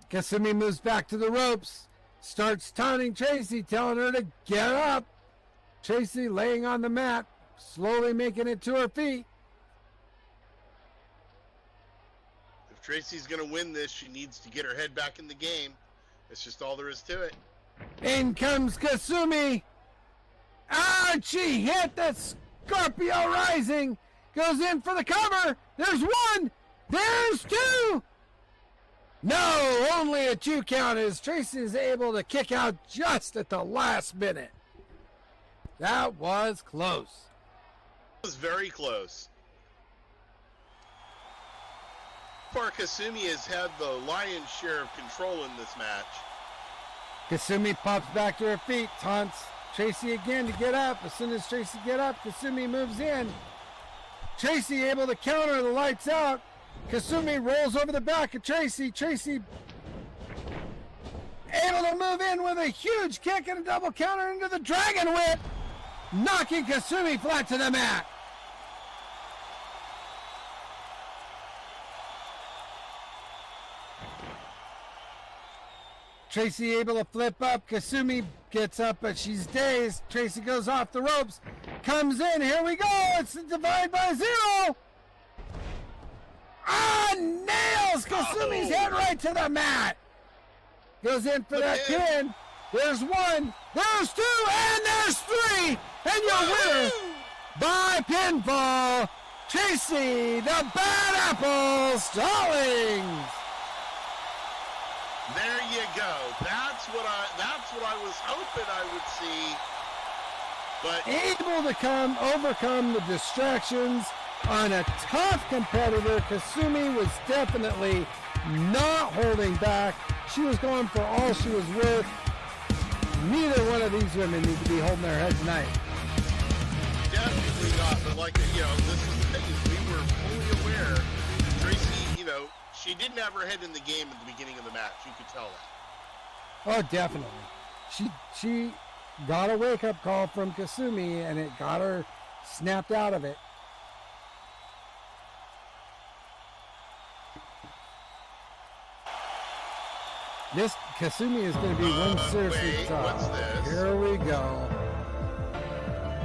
Kasumi moves back to the ropes, starts taunting Tracy, telling her to get up. Tracy laying on the mat, slowly making it to her feet. If Tracy's going to win this, she needs to get her head back in the game. It's just all there is to it. In comes Kasumi. She hit the Scorpio Rising. goes in for the cover. There's one. There's two. No, only a 2 count as Tracy is able to kick out just at the last minute. That was close. It was very close. Poor Kasumi has had the lion's share of control in this match. Kasumi pops back to her feet, taunts Tracy again to get up. As soon as Tracy get up, Kasumi moves in. Tracy able to counter the lights out. Kasumi rolls over the back of Tracy. Tracy able to move in with a huge kick and a double counter into the Dragon Whip, knocking Kasumi flat to the mat. Tracy able to flip up. Kasumi gets up, but she's dazed. Tracy goes off the ropes. Comes in. Here we go. It's the divide by 0. Ah, nails Kasumi's head right to the mat. Goes in for that pin. There's 1. There's 2. And there's 3. And your winner by pinfall, Tracy the Bad Apple Stallings. There you go. That's what I was hoping I would see. But able to overcome the distractions on a tough competitor. Kasumi was definitely not holding back. She was going for all she was worth. Neither one of these women need to be holding their head tonight. definitely not. But like, this is the thing, is we were fully aware Tracy, she didn't have her head in the game at the beginning of the match. You could tell that. Oh, definitely. She got a wake-up call from Kasumi, and it got her snapped out of it. This Kasumi is going to be one seriously tough. What's this? Here we go.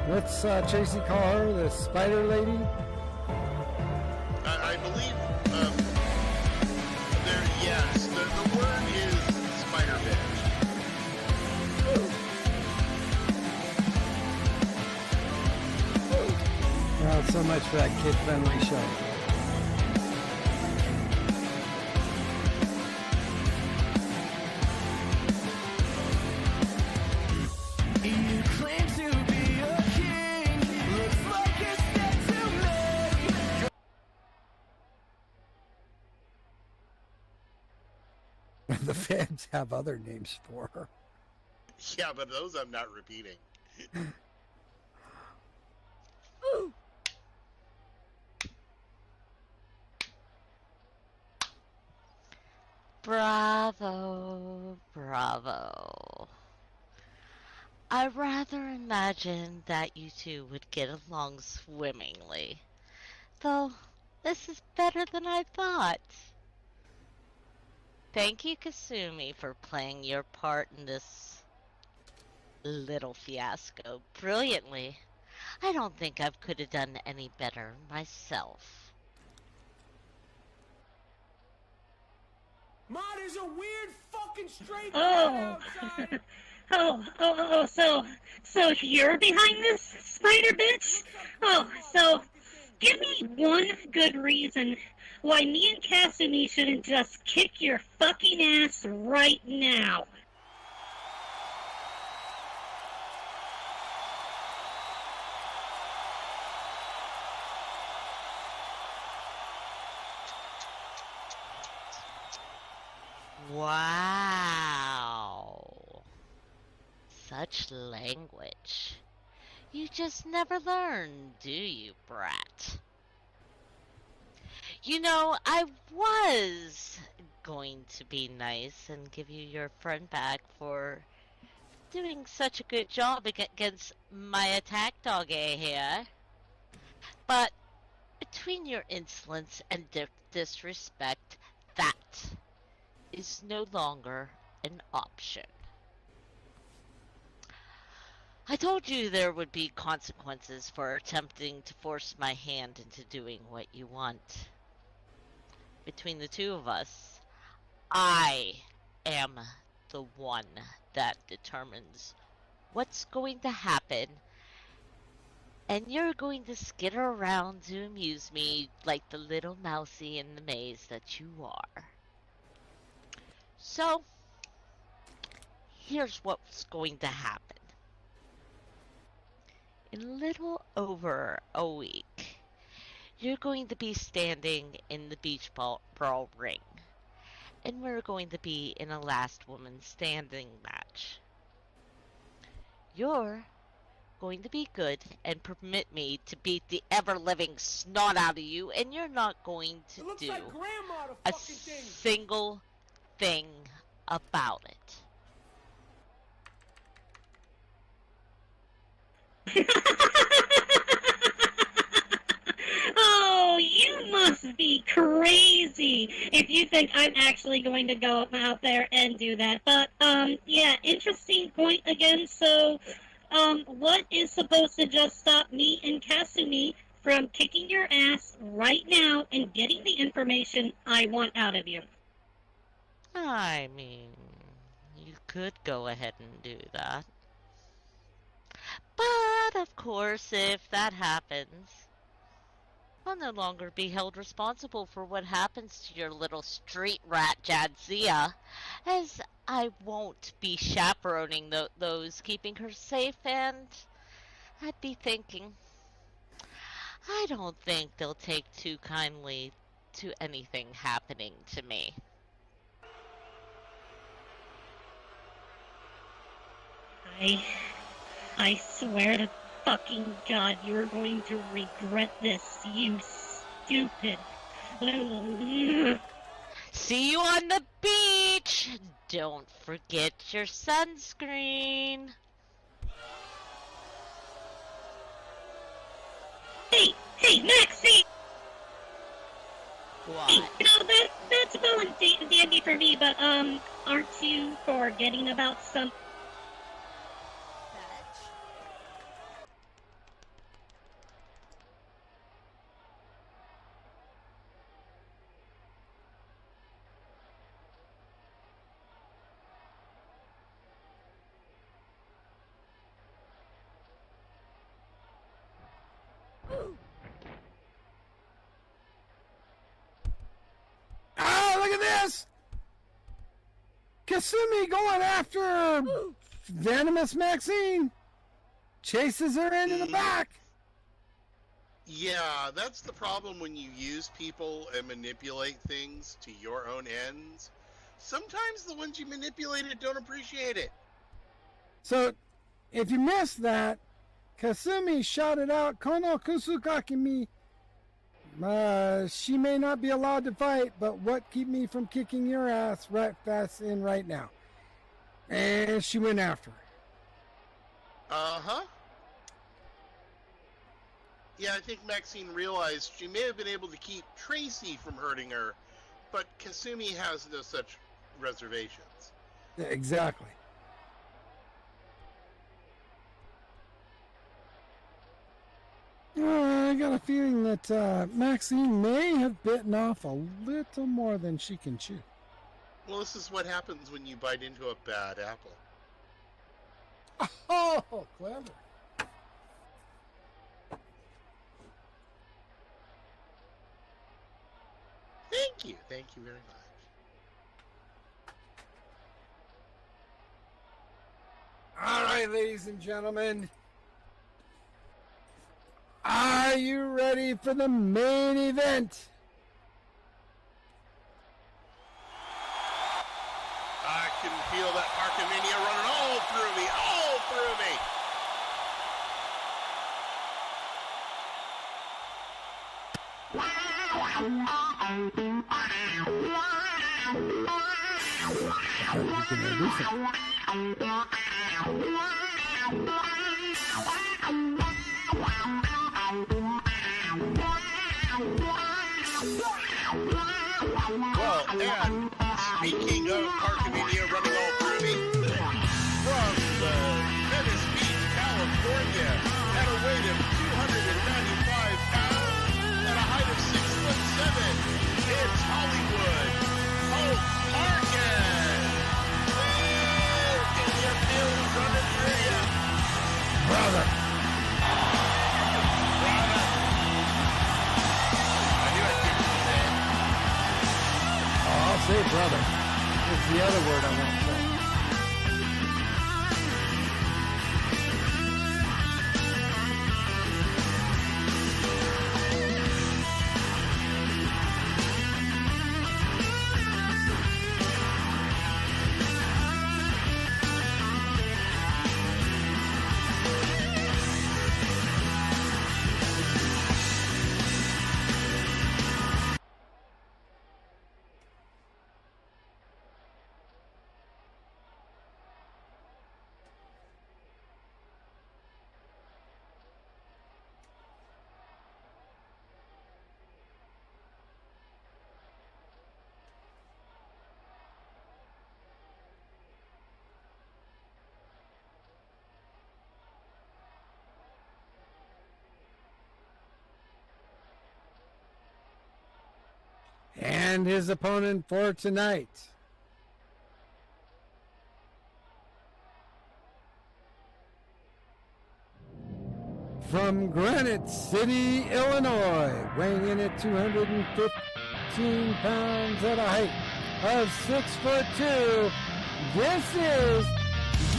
What's Tracy call her? The Spider Lady? I believe, yes, the word is Spider Bitch. Well, so much for that kid-friendly show. The fans have other names for her. Yeah, but those I'm not repeating. Bravo, bravo. I rather imagined that you two would get along swimmingly. Though, this is better than I thought. Thank you, Kasumi, for playing your part in this little fiasco brilliantly. I don't think I could have done any better myself. Mod is a weird fucking straight outside. So you're behind this, spider bitch? So give me one good reason why me and Kasumi shouldn't just kick your fucking ass right now. Wow. Such language. You just never learn, do you, brat? I was going to be nice and give you your friend back for doing such a good job against my attack dog here. But between your insolence and disrespect, that is no longer an option. I told you there would be consequences for attempting to force my hand into doing what you want. Between the two of us, I am the one that determines what's going to happen And you're going to skitter around to amuse me like the little mousie in the maze that you are. So, here's what's going to happen. In a little over a week, you're going to be standing in the beach brawl ring. And we're going to be in a last woman standing match. You're going to be good and permit me to beat the ever-living snot out of you, and you're not going to do a single thing about it. Oh, you must be crazy if you think I'm actually going to go out there and do that. But, yeah, interesting point again. So, what is supposed to just stop me and Kasumi from kicking your ass right now and getting the information I want out of you? I mean, you could go ahead and do that. But, of course, if that happens, I'll no longer be held responsible for what happens to your little street rat Jadzia, as I won't be chaperoning those keeping her safe, and I'd be thinking, I don't think they'll take too kindly to anything happening to me. I swear to fucking God, you're going to regret this, you stupid. See you on the beach! Don't forget your sunscreen. Hey, Maxie! What? Hey, you know, that's well and dandy for me, but, aren't you forgetting about some... Ah, look at this! Kasumi going after Venomous Maxine. Chases her into the back. Yeah, that's the problem when you use people and manipulate things to your own ends. Sometimes the ones you manipulated don't appreciate it. So, if you missed that, Kasumi shouted out, Kono Kusukaki mi. She may not be allowed to fight, but what keep me from kicking your ass right fast in right now? And she went after her. Uh-huh. Yeah, I think Maxine realized she may have been able to keep Tracy from hurting her, but Kasumi has no such reservations. Exactly. I got a feeling that Maxine may have bitten off a little more than she can chew. Well, this is what happens when you bite into a bad apple. Oh, clever. Thank you very much. All right, ladies and gentlemen. Are you ready for the main event? I can feel that Parkamania running all through me, all through me. Well, and speaking of Parkamania running all through me, from the Venice Beach, California, at a weight of 295 pounds and a height of 6'7", it's Hollywood Hulk Hogan. Can you feel it running through you? Brother. brother. Is the other word I want to say. And his opponent for tonight, from Granite City, Illinois, weighing in at 215 pounds at a height of 6'2", this is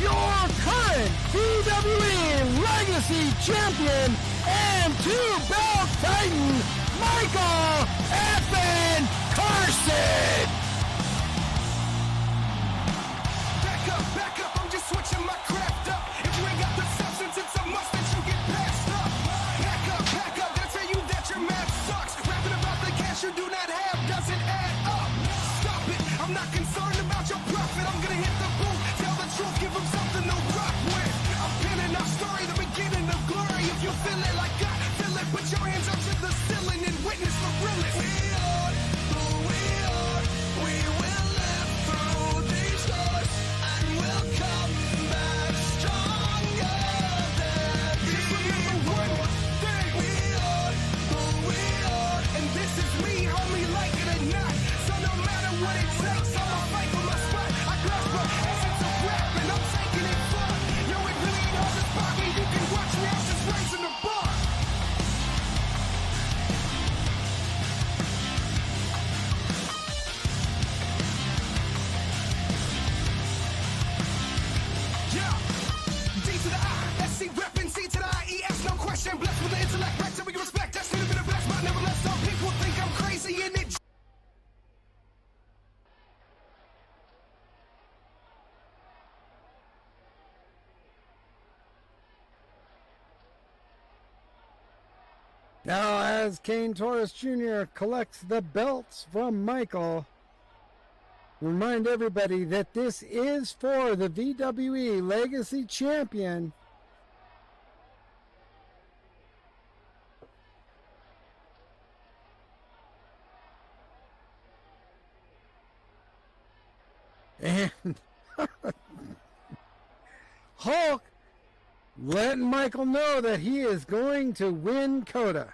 your current VWE Legacy Champion and two-belt Titan, Michael Effin Carson! Back up, I'm just switching my craft up. If you ain't got the substance, it's a must that you get passed up. Back up, they'll tell you that your math sucks. Rapping about the cash you do not have doesn't add up. Stop it, I'm not concerned about your profit. I'm gonna hit the booth, tell the truth, give them something to rock with. I'm pinning our story, the beginning of glory. If you feel it like I feel it, put your hands up to the ceiling and witness the realest. We are who we are. We will live through these doors and we'll come back stronger than before. We are who we are, and this is me, homie, like it or not. So no matter what it takes, I'ma fight for my spot. I grasp the essence of rap and I'm taking it far. Yo, it really ain't hard to spot me. You can watch me, I'm just raising the bar. Yeah, D to the I, SC reppin', C to the IES, no question. Blessed with the intellect, back to me respect. That should have been a blessed, but nevertheless, some people think I'm crazy and it. Now, as Kane Torres Jr. collects the belts from Michael, remind everybody that this is for the VWE Legacy Champion. And Hulk letting Michael know that he is going to win Coda.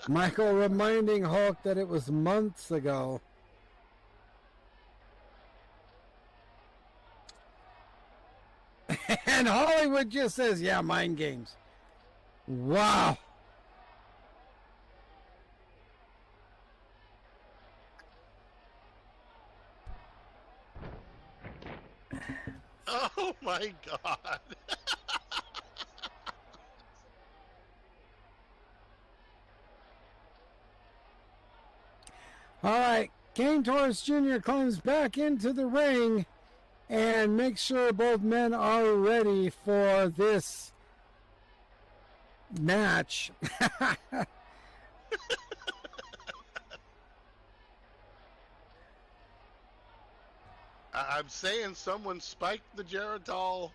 Michael reminding Hulk that it was months ago. And Hollywood just says, yeah, mind games. Wow. Oh my God. All right, Kane Torres Jr. climbs back into the ring and makes sure both men are ready for this match. I'm saying someone spiked the Geritol.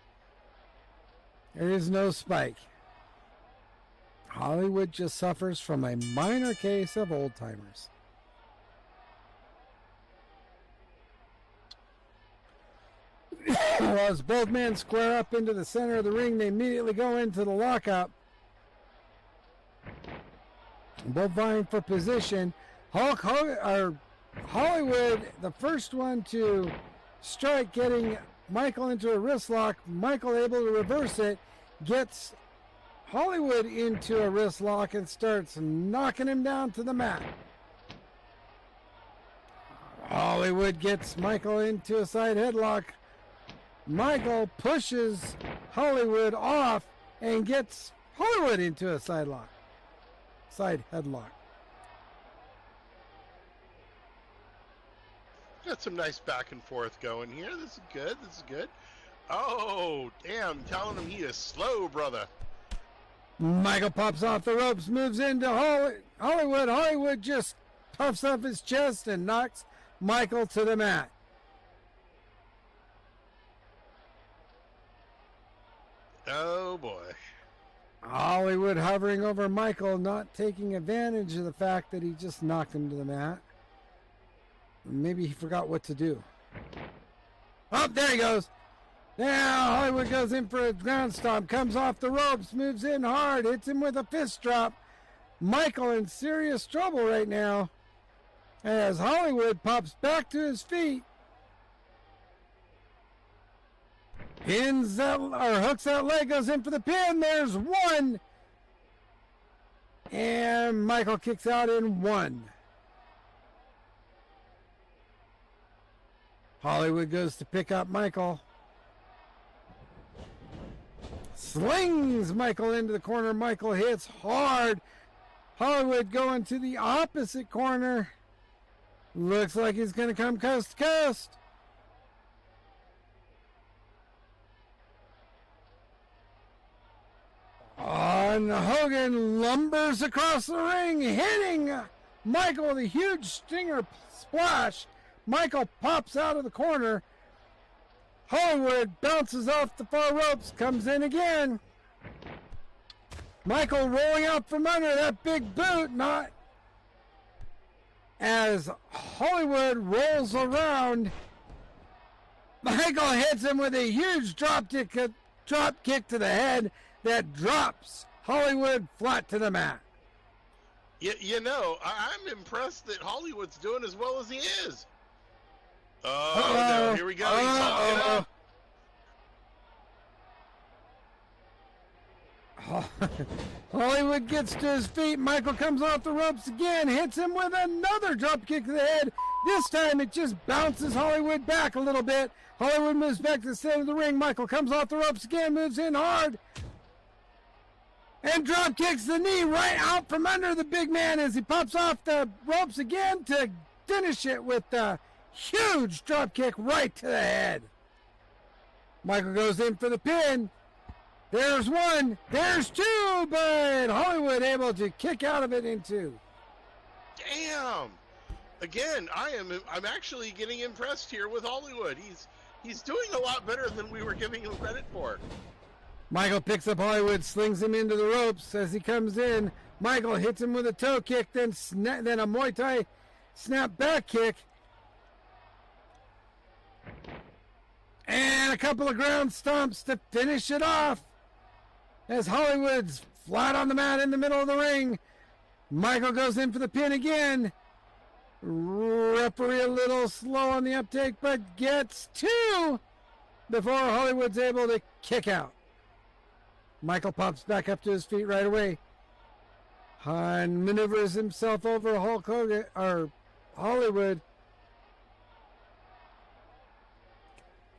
There is no spike. Hollywood just suffers from a minor case of old timers. Well, as both men square up into the center of the ring, they immediately go into the lockup. both vying for position. Hulk Hogan, or Hollywood, the first one to strike, getting Michael into a wrist lock. Michael able to reverse it, gets Hollywood into a wrist lock and starts knocking him down to the mat. Hollywood gets Michael into a side headlock. Michael pushes Hollywood off and gets Hollywood into a side headlock. Got some nice back and forth going here. This is good. This is good. Oh, damn. Telling him he is slow, brother. Michael pops off the ropes, moves into Hollywood. Hollywood just puffs up his chest and knocks Michael to the mat. Oh, boy. Hollywood hovering over Michael, not taking advantage of the fact that he just knocked him to the mat. Maybe he forgot what to do. Oh, there he goes. Now Hollywood goes in for a ground stomp, comes off the ropes, moves in hard, hits him with a fist drop. Michael in serious trouble right now as Hollywood pops back to his feet. Pins that, or hooks that leg, goes in for the pin. There's one. And Michael kicks out in one. Hollywood goes to pick up Michael. Slings Michael into the corner. Michael hits hard. Hollywood going to the opposite corner. Looks like he's going to come coast to coast. And Hogan lumbers across the ring, hitting Michael with a huge stinger splash. Michael pops out of the corner. Hollywood bounces off the far ropes, comes in again. Michael rolling out from under that big boot, not as Hollywood rolls around. Michael hits him with a huge drop kick to the head that drops Hollywood flat to the mat. You know, I'm impressed that Hollywood's doing as well as he is. Oh, no, here we go. He's talking up. Hollywood gets to his feet. Michael comes off the ropes again, hits him with another drop kick to the head. This time it just bounces Hollywood back a little bit. Hollywood moves back to the center of the ring. Michael comes off the ropes again, moves in hard, and drop kicks the knee right out from under the big man as he pops off the ropes again to finish it with the huge drop kick right to the head. Michael goes in for the pin. There's one, there's two, but Hollywood able to kick out of it in two. Damn! Again, I'm actually getting impressed here with Hollywood. He's doing a lot better than we were giving him credit for. Michael picks up Hollywood, slings him into the ropes as he comes in. Michael hits him with a toe kick, then a Muay Thai snap back kick. And a couple of ground stomps to finish it off. As Hollywood's flat on the mat in the middle of the ring. Michael goes in for the pin again. Referee a little slow on the uptake, but gets two before Hollywood's able to kick out. Michael pops back up to his feet right away. Han maneuvers himself over Hulk Hogan, or Hollywood.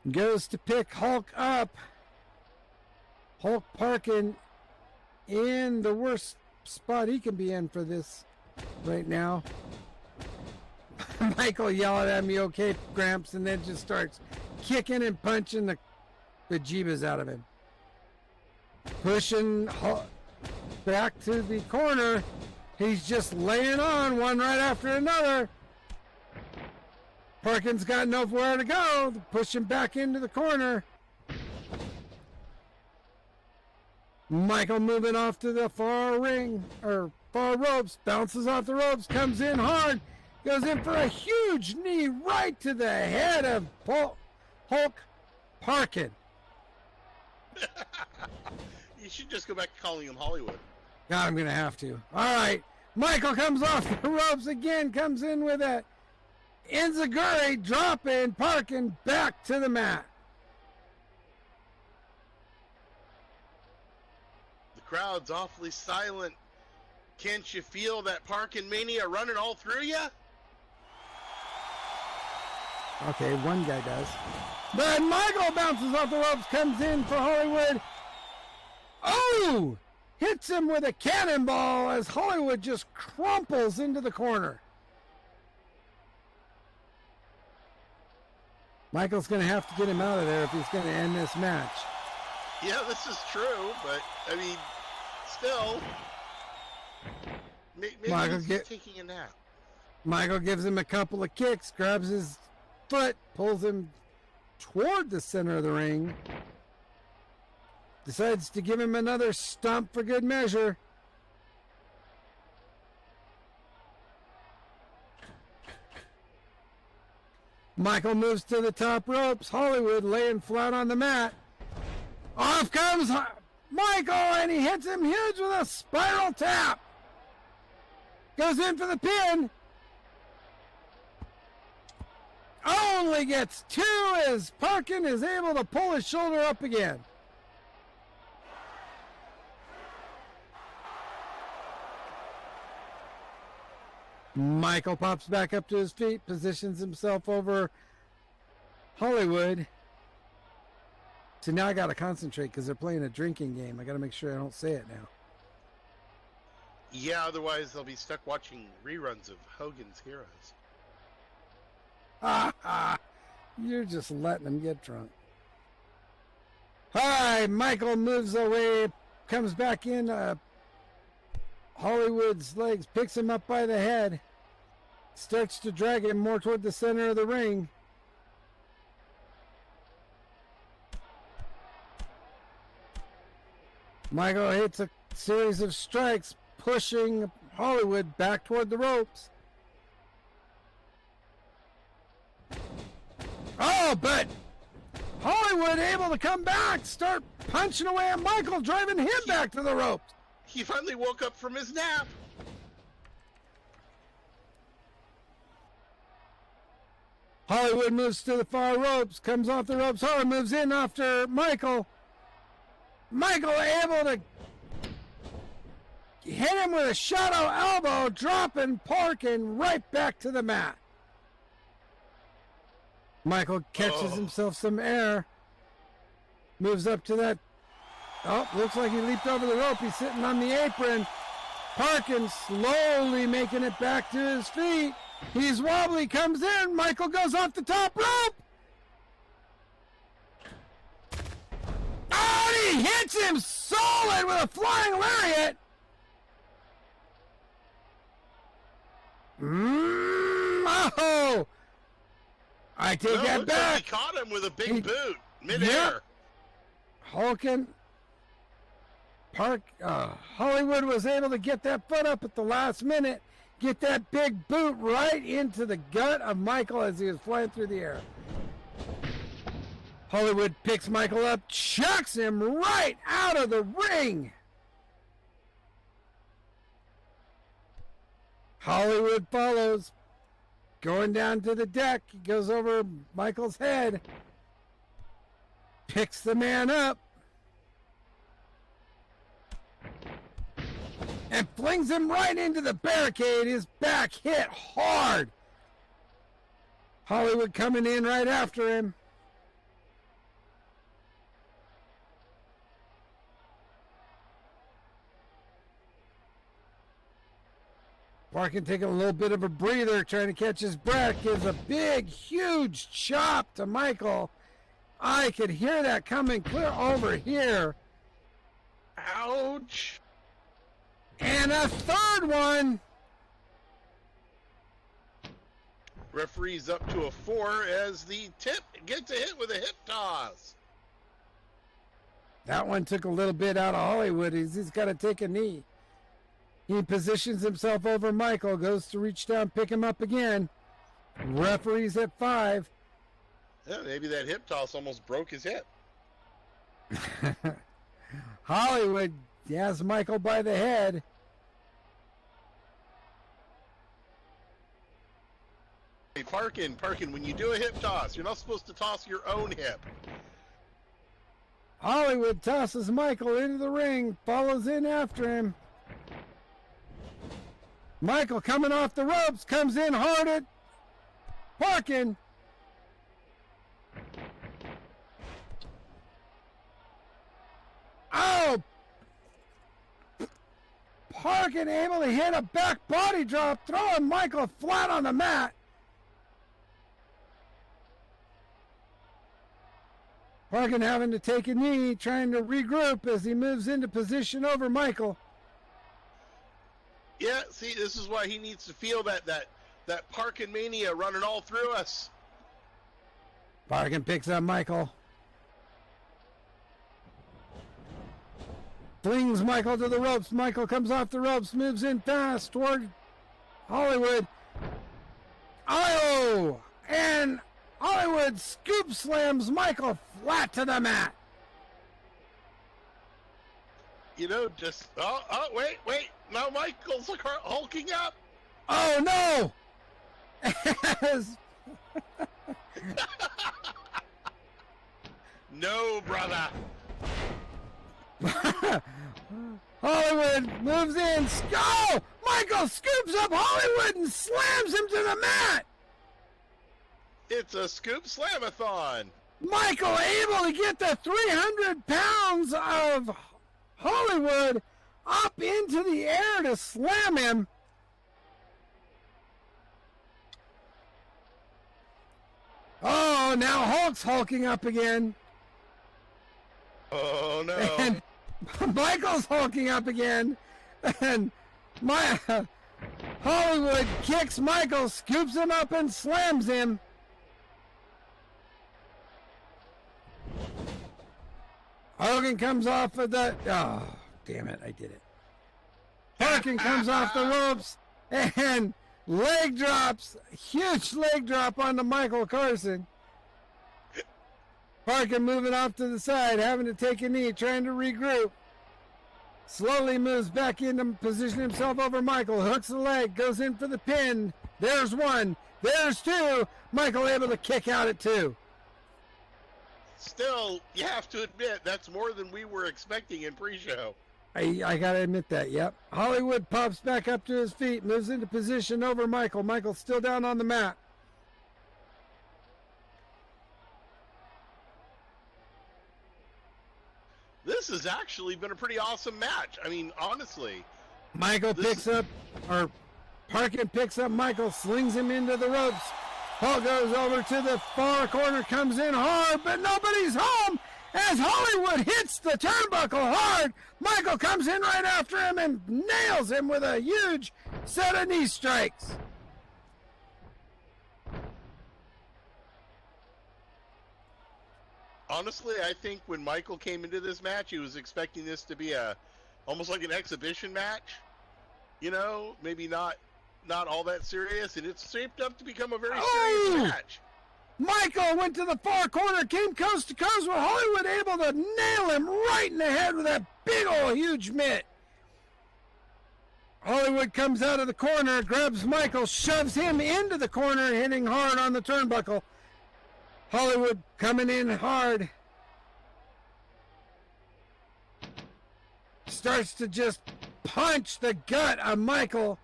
Goes to pick Hulk up. Hulk parking in the worst spot he can be in for this right now. Michael yelling at me, "Okay, Gramps," and then just starts kicking and punching the bejeebas out of him. Pushing Hulk back to the corner. He's just laying on one right after another. Parkin's got nowhere to go. Push him back into the corner. Michael moving off to the far ring, or far ropes, bounces off the ropes, comes in hard, goes in for a huge knee right to the head of Hulk Parkin. You should just go back to calling him Hollywood. Yeah, I'm going to have to. All right. Michael comes off the ropes again, comes in with a enziguri, dropping, parking, back to the mat. The crowd's awfully silent. Can't you feel that parking mania running all through you? Okay, one guy does. But Michael bounces off the ropes, comes in for Hollywood. Oh! Hits him with a cannonball as Hollywood just crumples into the corner. Michael's going to have to get him out of there if he's going to end this match. Yeah, this is true, but, I mean, still, maybe he's taking a nap. Michael gives him a couple of kicks, grabs his foot, pulls him toward the center of the ring. Decides to give him another stomp for good measure. Michael moves to the top ropes. Hollywood laying flat on the mat. Off comes Michael, and he hits him huge with a spiral tap. Goes in for the pin. Only gets two as Parkin is able to pull his shoulder up again. Michael pops back up to his feet, positions himself over Hollywood. So now I got to concentrate because they're playing a drinking game. I got to make sure I don't say it now. Yeah, otherwise they'll be stuck watching reruns of Hogan's Heroes. You're just letting them get drunk. All right, Michael moves away, comes back in. Hollywood's legs, picks him up by the head, starts to drag him more toward the center of the ring. Michael hits a series of strikes, pushing Hollywood back toward the ropes. Oh, but Hollywood able to come back, start punching away at Michael, driving him back to the ropes. He finally woke up from his nap. Hollywood moves to the far ropes, comes off the ropes. Hollywood moves in after Michael. Michael able to hit him with a shadow elbow, dropping, parking right back to the mat. Michael catches himself some air, moves up to that. Oh, looks like he leaped over the rope. He's sitting on the apron. Parkin slowly making it back to his feet. He's wobbly, comes in. Michael goes off the top rope. Oh, and he hits him solid with a flying lariat. Oh! I take that back. Like he caught him with a big boot midair. Yep. Hollywood was able to get that foot up at the last minute, get that big boot right into the gut of Michael as he was flying through the air. Hollywood picks Michael up, chucks him right out of the ring. Hollywood follows, going down to the deck. He goes over Michael's head, picks the man up, and flings him right into the barricade. His back hit hard. Hollywood coming in right after him. Parkin taking a little bit of a breather, trying to catch his breath. Gives a big, huge chop to Michael. I could hear that coming clear over here. Ouch. And a third one. Referee's up to a 4 as the tip gets a hit with a hip toss. That one took a little bit out of Hollywood. He's got to take a knee. He positions himself over Michael, goes to reach down, pick him up again. Referee's at 5. Yeah, maybe that hip toss almost broke his hip. Hollywood has Michael by the head. Hey, Parkin, when you do a hip toss, you're not supposed to toss your own hip. Hollywood tosses Michael into the ring, follows in after him. Michael coming off the ropes, comes in hard at Parkin. Oh! Parkin able to hit a back body drop, throwing Michael flat on the mat. Parkin having to take a knee, trying to regroup as he moves into position over Michael. Yeah, see, this is why he needs to feel that Parkin mania running all through us. Parkin picks up Michael. Flings Michael to the ropes. Michael comes off the ropes, moves in fast toward Hollywood. Oh! And Hollywood scoop slams Michael flat to the mat. You know, just wait. Now Michael's hulking up. Oh no! No, brother. Hollywood moves in. Oh! Michael scoops up Hollywood and slams him to the mat. It's a scoop slamathon. Michael able to get the 300 pounds of Hollywood up into the air to slam him. Oh, now Hulk's hulking up again. Oh, no. And Michael's hulking up again. And Hollywood kicks Michael, scoops him up, and slams him. Hogan comes off of the... Oh, damn it, I did it. Parkin comes off the ropes and leg drops, huge leg drop onto Michael Carson. Parkin moving off to the side, having to take a knee, trying to regroup. Slowly moves back into position himself over Michael, hooks the leg, goes in for the pin. There's one, there's two. Michael able to kick out at two. Still, you have to admit, that's more than we were expecting in pre-show. I gotta admit that, yep. Hollywood pops back up to his feet, moves into position over Michael. Michael's still down on the mat. This has actually been a pretty awesome match. I mean, honestly. Parkin picks up Michael, slings him into the ropes. Paul goes over to the far corner, comes in hard, but nobody's home as Hollywood hits the turnbuckle hard. Michael comes in right after him and nails him with a huge set of knee strikes. Honestly, I think when Michael came into this match, he was expecting this to be almost like an exhibition match. You know, maybe not all that serious, and it's shaped up to become a very serious match. Michael went to the far corner, came coast to coast with Hollywood, able to nail him right in the head with that big old huge mitt. Hollywood comes out of the corner, grabs Michael, shoves him into the corner, hitting hard on the turnbuckle. Hollywood coming in hard. Starts to just punch the gut of Michael.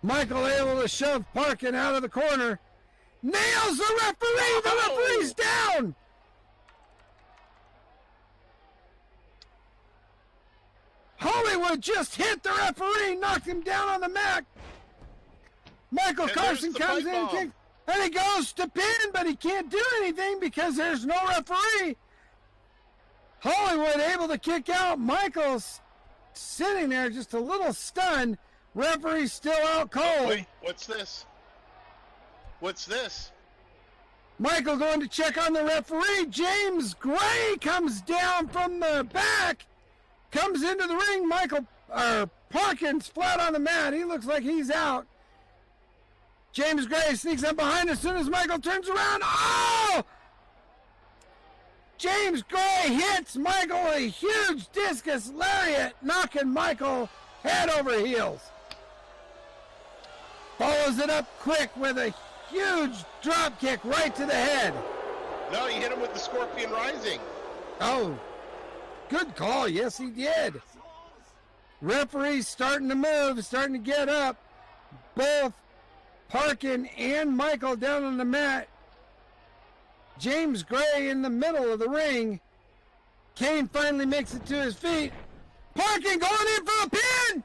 Michael able to shove Parkin out of the corner. Nails the referee! The referee's down! Hollywood just hit the referee, knocked him down on the mat. Michael Carson comes in and kicks, and he goes to pin, but he can't do anything because there's no referee. Hollywood able to kick out. Michael's sitting there just a little stunned. Referee's still out cold. Wait, what's this? What's this? Michael going to check on the referee. James Gray comes down from the back, comes into the ring. Parkin's flat on the mat. He looks like he's out. James Gray sneaks up behind as soon as Michael turns around. Oh! James Gray hits Michael a huge discus lariat, knocking Michael head over heels. Follows it up quick with a huge drop kick right to the head. No, he hit him with the Scorpion Rising. Oh, good call. Yes, he did. Referee's starting to move, starting to get up. Both Parkin and Michael down on the mat. James Gray in the middle of the ring. Kane finally makes it to his feet. Parkin going in for a pin!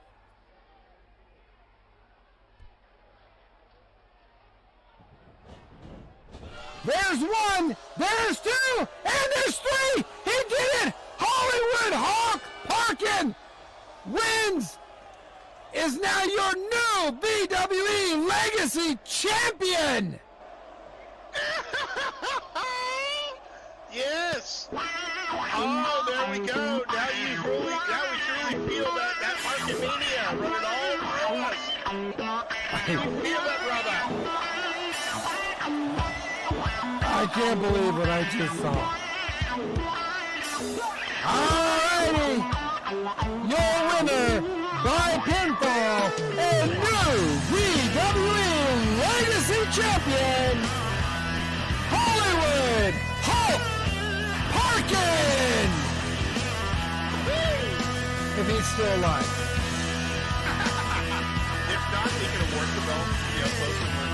There's one, there's two, and there's three! He did it! Hollywood Hawk Parkin wins! Is now your new VWE Legacy Champion! Yes! Oh, there we go. Now we truly feel that Parkinmania running all through us. You feel it, brother. I can't believe what I just saw. Alrighty! Your winner by pinfall and new VWE Legacy Champion, Hollywood Hulk Parkin! If he's still alive. If not, they can award the belt to the close and win.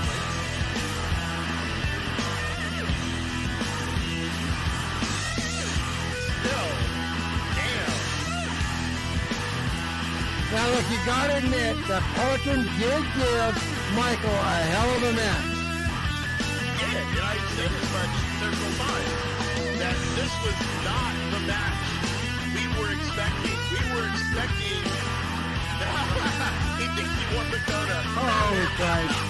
Still, damn. Now look, you gotta admit that Parkin did give Michael a hell of a match. Yeah, and I said as much several times that this was not the match we were expecting. We were expecting. He thinks he won the Kona. Oh, Christ.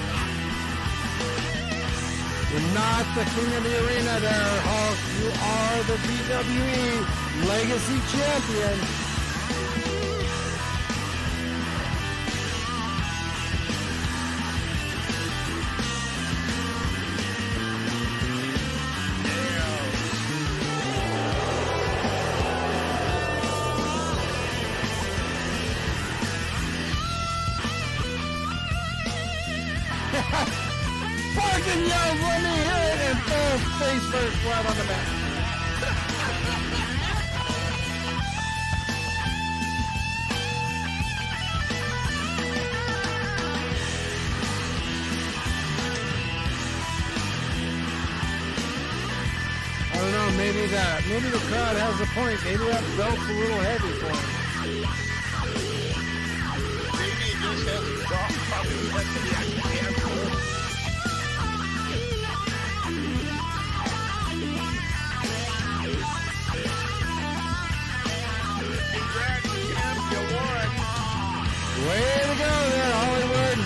You're not the king of the arena there, Hulk. You are the VWE Legacy Champion. Parkin yells, let me hear it, and falls face first flat on the mat. I don't know, maybe the crowd has a point. Maybe that belt's a little heavy for him. Maybe it just hasn't dropped probably like the actual handful. Congrats, champ, you won. Way to go there, Hollywood.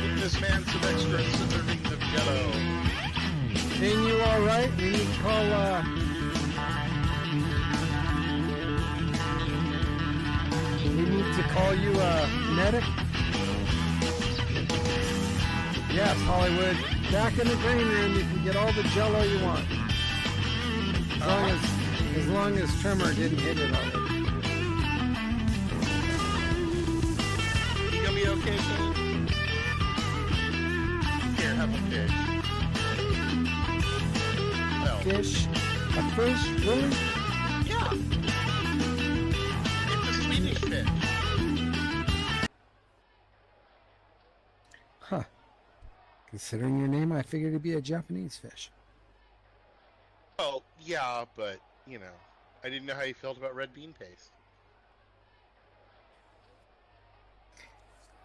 Give this man some extra servings of jello. Ain't you all right? We need to call, we need to call you a medic? Yes, Hollywood. Back in the green room, you can get all the jello you want. As long as Trimmer didn't hit it already. You gonna be okay, Kane? Here, have a fish. No. Fish? A fish? Really? Yeah. It's a Swedish fish. Huh. Considering your name, I figured it'd be a Japanese fish. Oh, yeah, but, you know, I didn't know how you felt about red bean paste.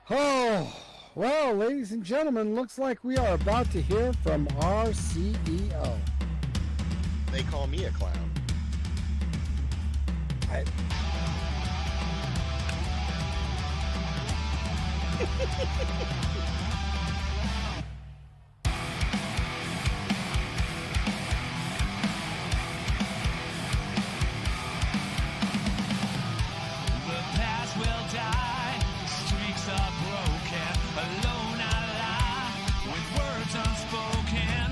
Oh, well, ladies and gentlemen, looks like we are about to hear from our CEO. They call me a clown. The past will die, streaks are broken, alone I lie, with words unspoken,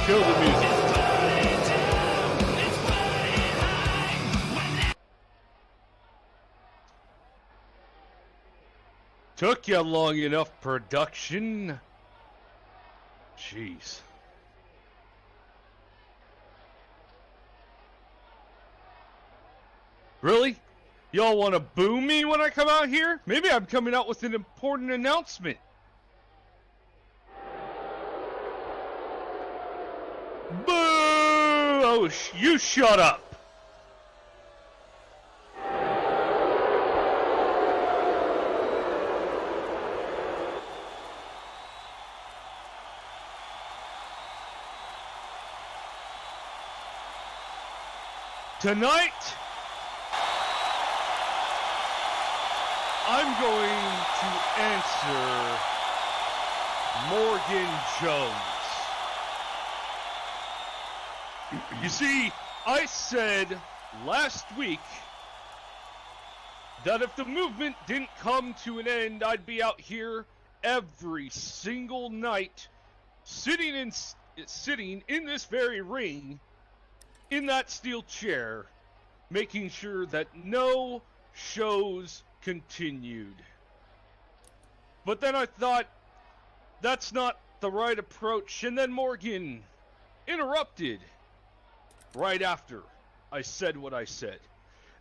Kill the music. Took you long enough, production. Jeez. Really? Y'all want to boo me when I come out here? Maybe I'm coming out with an important announcement. Boo! Oh, you shut up. Tonight, I'm going to answer Morgan Jones. You see, I said last week that if the movement didn't come to an end, I'd be out here every single night, sitting in this very ring, in that steel chair, making sure that no shows continued. But then I thought, that's not the right approach, and then Morgan interrupted right after I said what I said.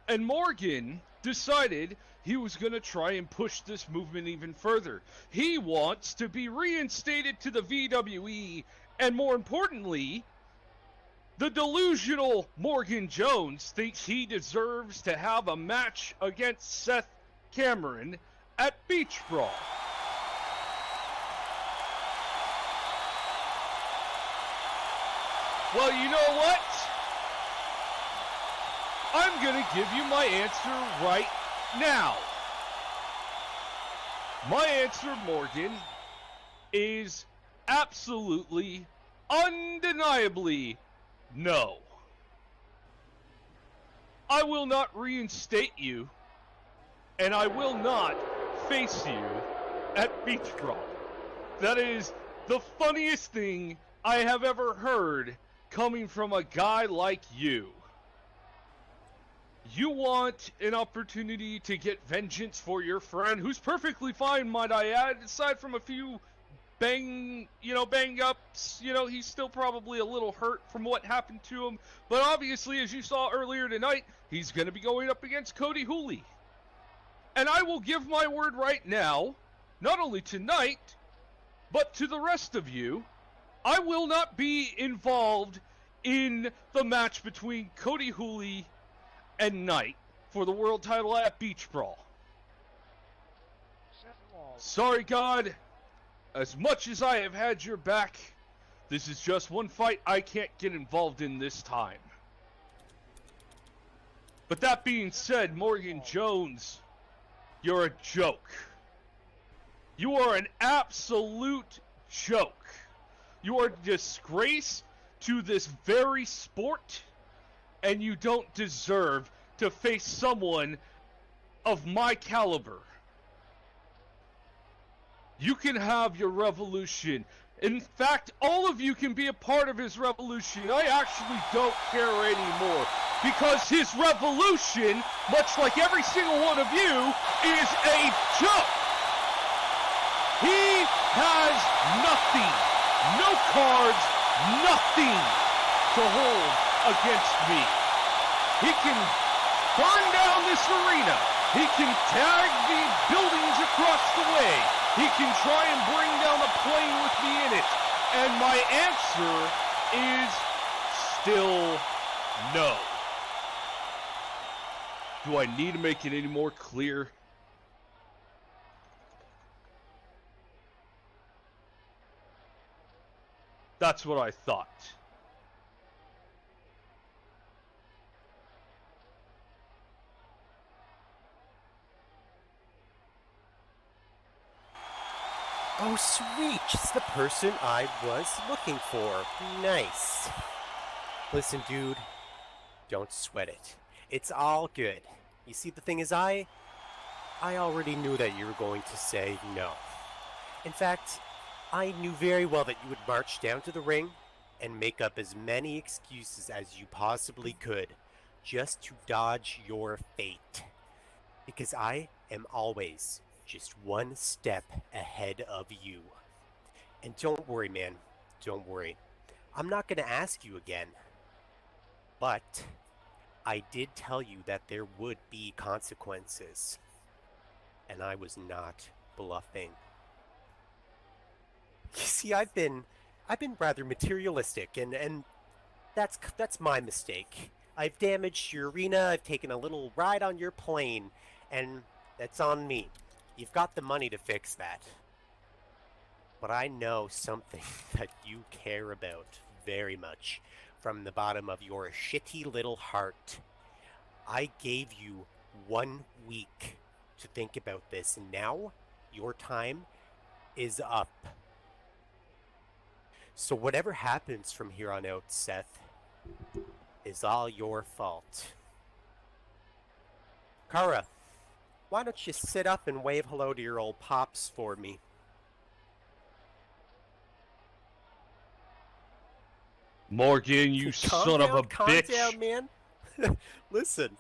And Morgan decided he was going to try and push this movement even further. He wants to be reinstated to the VWE, and more importantly, the delusional Morgan Jones thinks he deserves to have a match against Seth Cameron at Beach Brawl. Well, you know what? I'm going to give you my answer right now. My answer, Morgan, is absolutely, undeniably no. I will not reinstate you, and I will not face you at Beach Brawl. That is the funniest thing I have ever heard coming from a guy like you. You want an opportunity to get vengeance for your friend, who's perfectly fine, might I add, aside from a few bang ups. He's still probably a little hurt from what happened to him. But obviously, as you saw earlier tonight, he's going to be going up against Cody Hooley. And I will give my word right now, not only tonight, but to the rest of you, I will not be involved in the match between Cody Hooley and Knight for the world title at Beach Brawl. Sorry, God. As much as I have had your back, this is just one fight I can't get involved in this time. But that being said, Morgan Jones, you're a joke. You are an absolute joke. You are a disgrace to this very sport, and you don't deserve to face someone of my caliber. You can have your revolution. In fact, all of you can be a part of his revolution. I actually don't care anymore, because his revolution, much like every single one of you, is a joke. He has nothing, no cards, nothing to hold against me. He can burn down this arena. He can tag the buildings across the way. He can try and bring down a plane with me in it. And my answer is still no. Do I need to make it any more clear? That's what I thought. Oh, sweet. Just the person I was looking for. Nice. Listen, dude. Don't sweat it. It's all good. You see, the thing is, I already knew that you were going to say no. In fact, I knew very well that you would march down to the ring, and make up as many excuses as you possibly could just to dodge your fate. Because I am always just one step ahead of you. And don't worry, man. Don't worry. I'm not going to ask you again. But I did tell you that there would be consequences. And I was not bluffing. You see, I've been rather materialistic, and that's my mistake. I've damaged your arena, I've taken a little ride on your plane, and that's on me. You've got the money to fix that. But I know something that you care about very much from the bottom of your shitty little heart. I gave you 1 week to think about this, and now your time is up. So whatever happens from here on out, Seth, is all your fault. Kara, why don't you sit up and wave hello to your old pops for me? Morgan, you son of a bitch. Calm down, man. Listen,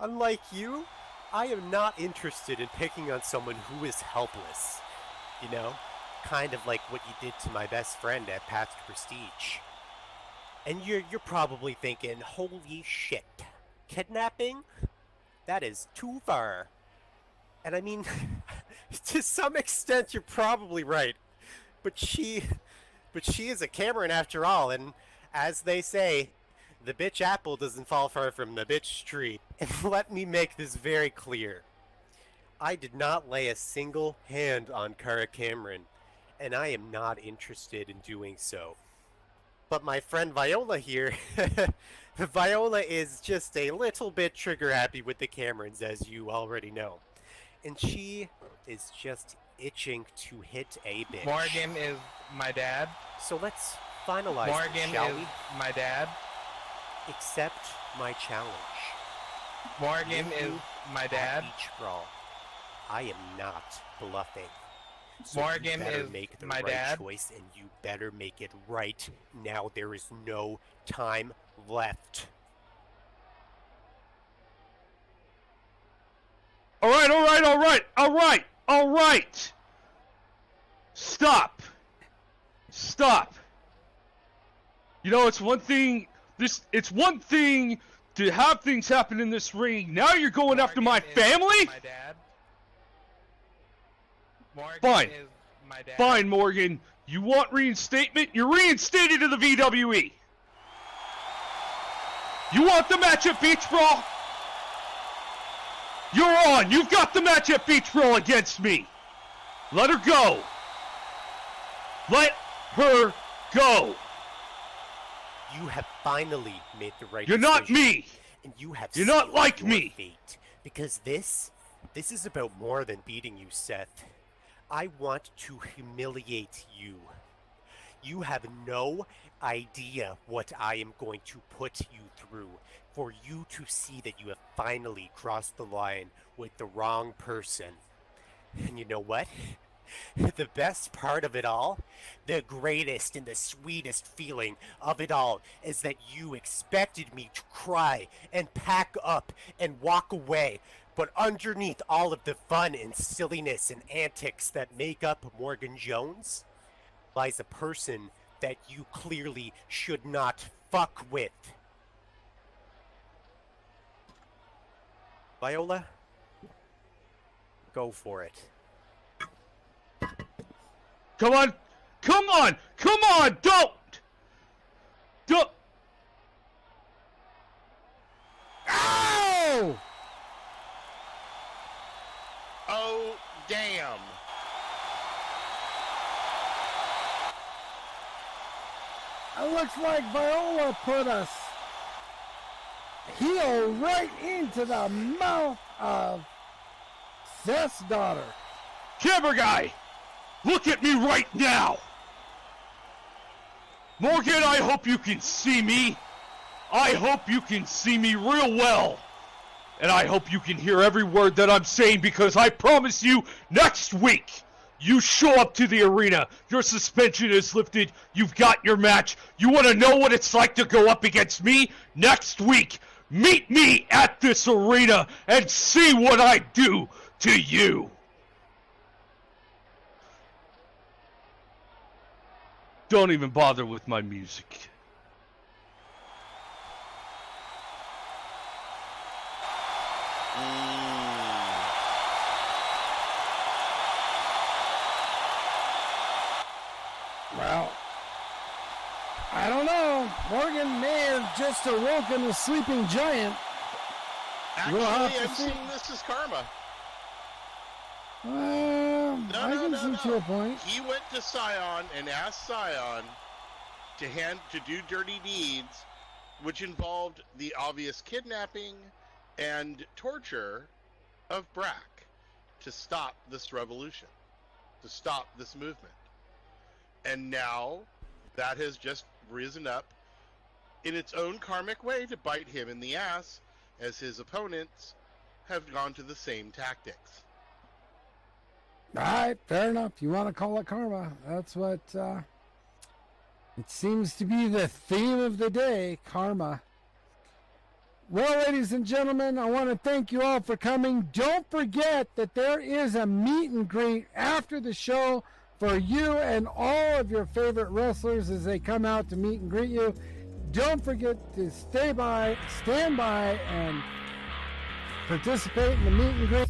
unlike you, I am not interested in picking on someone who is helpless. You know? Kind of like what you did to my best friend at Path to Prestige. And you're probably thinking, holy shit, kidnapping? That is too far. And I mean, to some extent, you're probably right. But she is a Cameron after all, and as they say, the bitch apple doesn't fall far from the bitch tree. And let me make this very clear. I did not lay a single hand on Kara Cameron, and I am not interested in doing so. But my friend Viola here, Viola is just a little bit trigger happy with the Camerons, as you already know. And she is just itching to hit a bitch. Morgan is my dad. So let's finalize Morgan this, shall is we? my dad. Accept my challenge. Morgan With is you my at dad. each brawl. I am not bluffing. So Morgan you better is make the my right dad. choice, and you better make it right now. There is no time left. All right. Stop. You know, it's one thing to have things happen in this ring. Now you're going after my family? My dad. Morgan Fine. is my dad. Fine, Morgan. You want reinstatement? You're reinstated to the VWE. You want the match at Beach Brawl? You're on. You've got the match at Beach Brawl against me. Let her go. Let her go. You have finally made the right You're decision. not me. And you have You're not sealed like your me. fate. Because this is about more than beating you, Seth. I want to humiliate you. You have no idea what I am going to put you through for you to see that you have finally crossed the line with the wrong person. And you know what? The best part of it all, the greatest and the sweetest feeling of it all, is that you expected me to cry and pack up and walk away. But underneath all of the fun and silliness and antics that make up Morgan Jones lies a person that you clearly should not fuck with. Viola, go for it. Come on, don't! Ow! Oh, damn. It looks like Viola put a heel right into the mouth of Seth's daughter. Camera guy, look at me right now! Morgan, I hope you can see me. I hope you can see me real well. And I hope you can hear every word that I'm saying, because I promise you, next week, You show up to the arena. Your suspension is lifted. You've got your match. You want to know what it's like to go up against me? Next week, meet me at this arena and see what I do to you. Don't even bother with my music. Well, I don't know. Morgan may have just awoken a sleeping giant. Actually, We'll have to I'm see. seeing this as karma. I can see to a point. He went to Scion and asked Scion to do dirty deeds, which involved the obvious kidnapping and torture of Brack to stop this revolution, to stop this movement. And now that has just risen up in its own karmic way to bite him in the ass, as his opponents have gone to the same tactics. All right, fair enough. You want to call it karma. That's what it seems to be the theme of the day, karma. Well, ladies and gentlemen, I want to thank you all for coming. Don't forget that there is a meet and greet after the show for you and all of your favorite wrestlers as they come out to meet and greet you. Don't forget to stand by, and participate in the meet and greet.